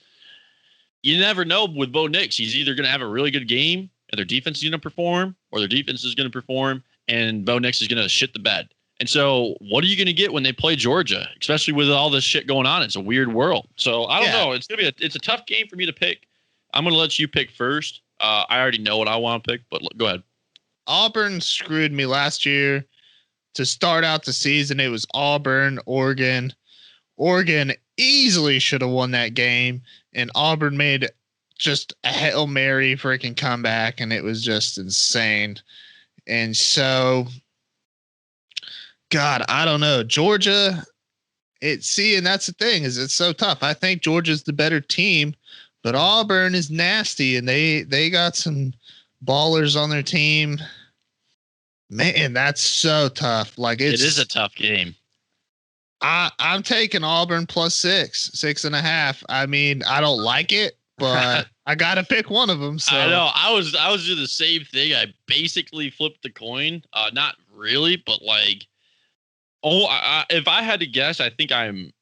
you never know with Bo Nix. He's either going to have a really good game and their defense is going to perform, or their defense is going to perform and Bo Nix is going to shit the bed. And so what are you going to get when they play Georgia, especially with all this shit going on? It's a weird world. So I don't know. It's going to be it's a tough game for me to pick. I'm going to let you pick first. I already know what I want to pick, but go ahead. Auburn screwed me last year. To start out the season, it was Auburn, Oregon. Oregon easily should have won that game, and Auburn made just a Hail Mary freaking comeback, and it was just insane. And so, God, I don't know. Georgia, and that's the thing, is it's so tough. I think Georgia's the better team, but Auburn is nasty, and they got some ballers on their team. Man, that's so tough. Like it is a tough game. I'm taking Auburn plus 6.5. I mean, I don't like it, but I gotta pick one of them. So I know I was doing the same thing. I basically flipped the coin. Not really, but like, if I had to guess, I think I'm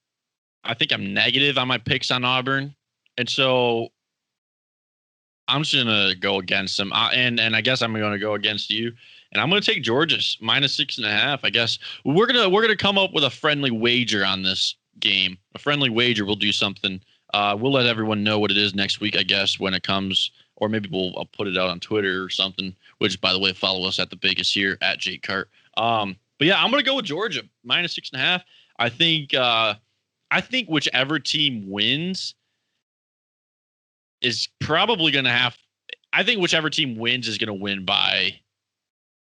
negative on my picks on Auburn, and so I'm just gonna go against them. And I guess I'm gonna go against you. And I'm going to take Georgia's minus 6.5. I guess we're gonna come up with a friendly wager on this game. A friendly wager. We'll do something. We'll let everyone know what it is next week, I guess, when it comes, or maybe I'll put it out on Twitter or something. Which, by the way, follow us at the biggest here at Jake Cart. But yeah, I'm going to go with Georgia minus 6.5. I think whichever team wins is probably going to have. I think whichever team wins is going to win by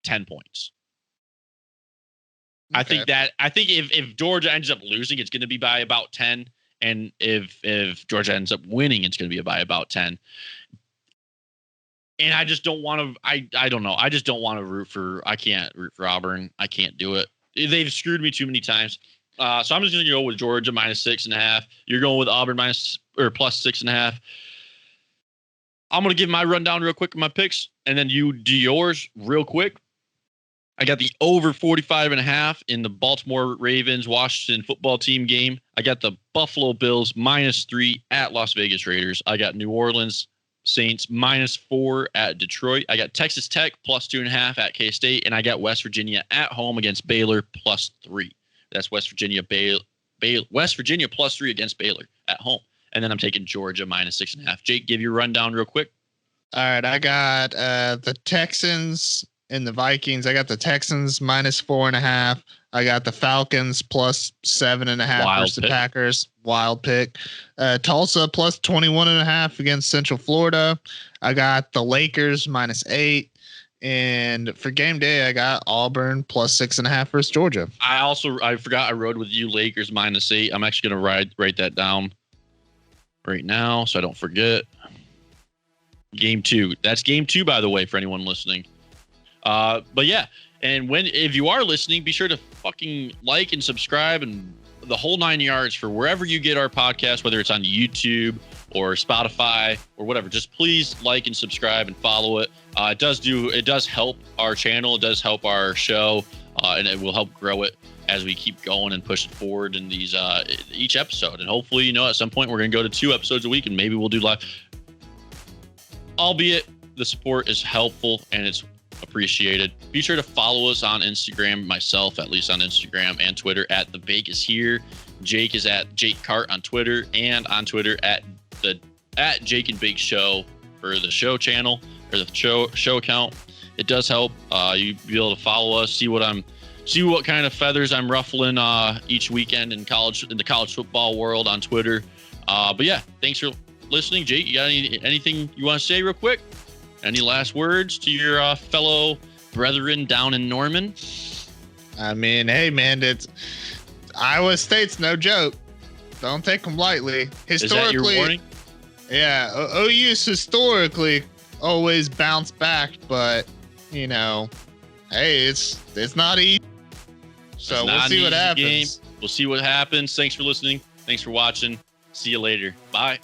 10 points. Okay. I think if Georgia ends up losing, it's going to be by about 10. And if Georgia ends up winning, it's going to be by about 10. And I just don't want to, I don't know. I just don't want to I can't root for Auburn. I can't do it. They've screwed me too many times. So I'm just going to go with Georgia minus 6.5. You're going with Auburn plus 6.5. I'm going to give my rundown real quick of my picks, and then you do yours real quick. I got the over 45.5 in the Baltimore Ravens Washington football team game. I got the Buffalo Bills minus 3 at Las Vegas Raiders. I got New Orleans Saints minus 4 at Detroit. I got Texas Tech plus 2.5 at K-State, and I got West Virginia at home against Baylor plus 3. That's West Virginia West Virginia plus 3 against Baylor at home. And then I'm taking Georgia minus 6.5. Jake, give your rundown real quick. All right, I got the Texans and the Vikings. I got the Texans minus 4.5. I got the Falcons plus 7.5 versus the Packers. Wild pick. Tulsa plus 21.5 against Central Florida. I got the Lakers minus 8. And for game day, I got Auburn plus 6.5 versus Georgia. I forgot I rode with you Lakers minus 8. I'm actually going to write that down right now so I don't forget. Game 2. That's game 2, by the way, for anyone listening. But yeah, and if you are listening, be sure to fucking like and subscribe and the whole 9 yards for wherever you get our podcast, whether it's on YouTube or Spotify or whatever. Just please like and subscribe and follow it. It does help our channel. It does help our show, and it will help grow it as we keep going and push it forward in these each episode. And hopefully, at some point we're going to go to 2 episodes a week, and maybe we'll do live. Albeit the support is helpful and it's appreciated. Be sure to follow us on Instagram, myself at least on Instagram and Twitter at The Bake Is Here. Jake is at Jake Cart on Twitter, and on Twitter at Jake and Bake Show for the show channel or the show account. It does help. You be able to follow us, see what kind of feathers I'm ruffling each weekend in the college football world on Twitter. But yeah, thanks for listening. Jake, you got anything you want to say real quick? Any last words to your fellow brethren down in Norman? I mean, hey man, it's Iowa State's no joke. Don't take them lightly. Historically, is that your warning? Yeah, OU's historically always bounce back, but hey, it's not easy. So we'll see what happens. We'll see what happens. Thanks for listening. Thanks for watching. See you later. Bye.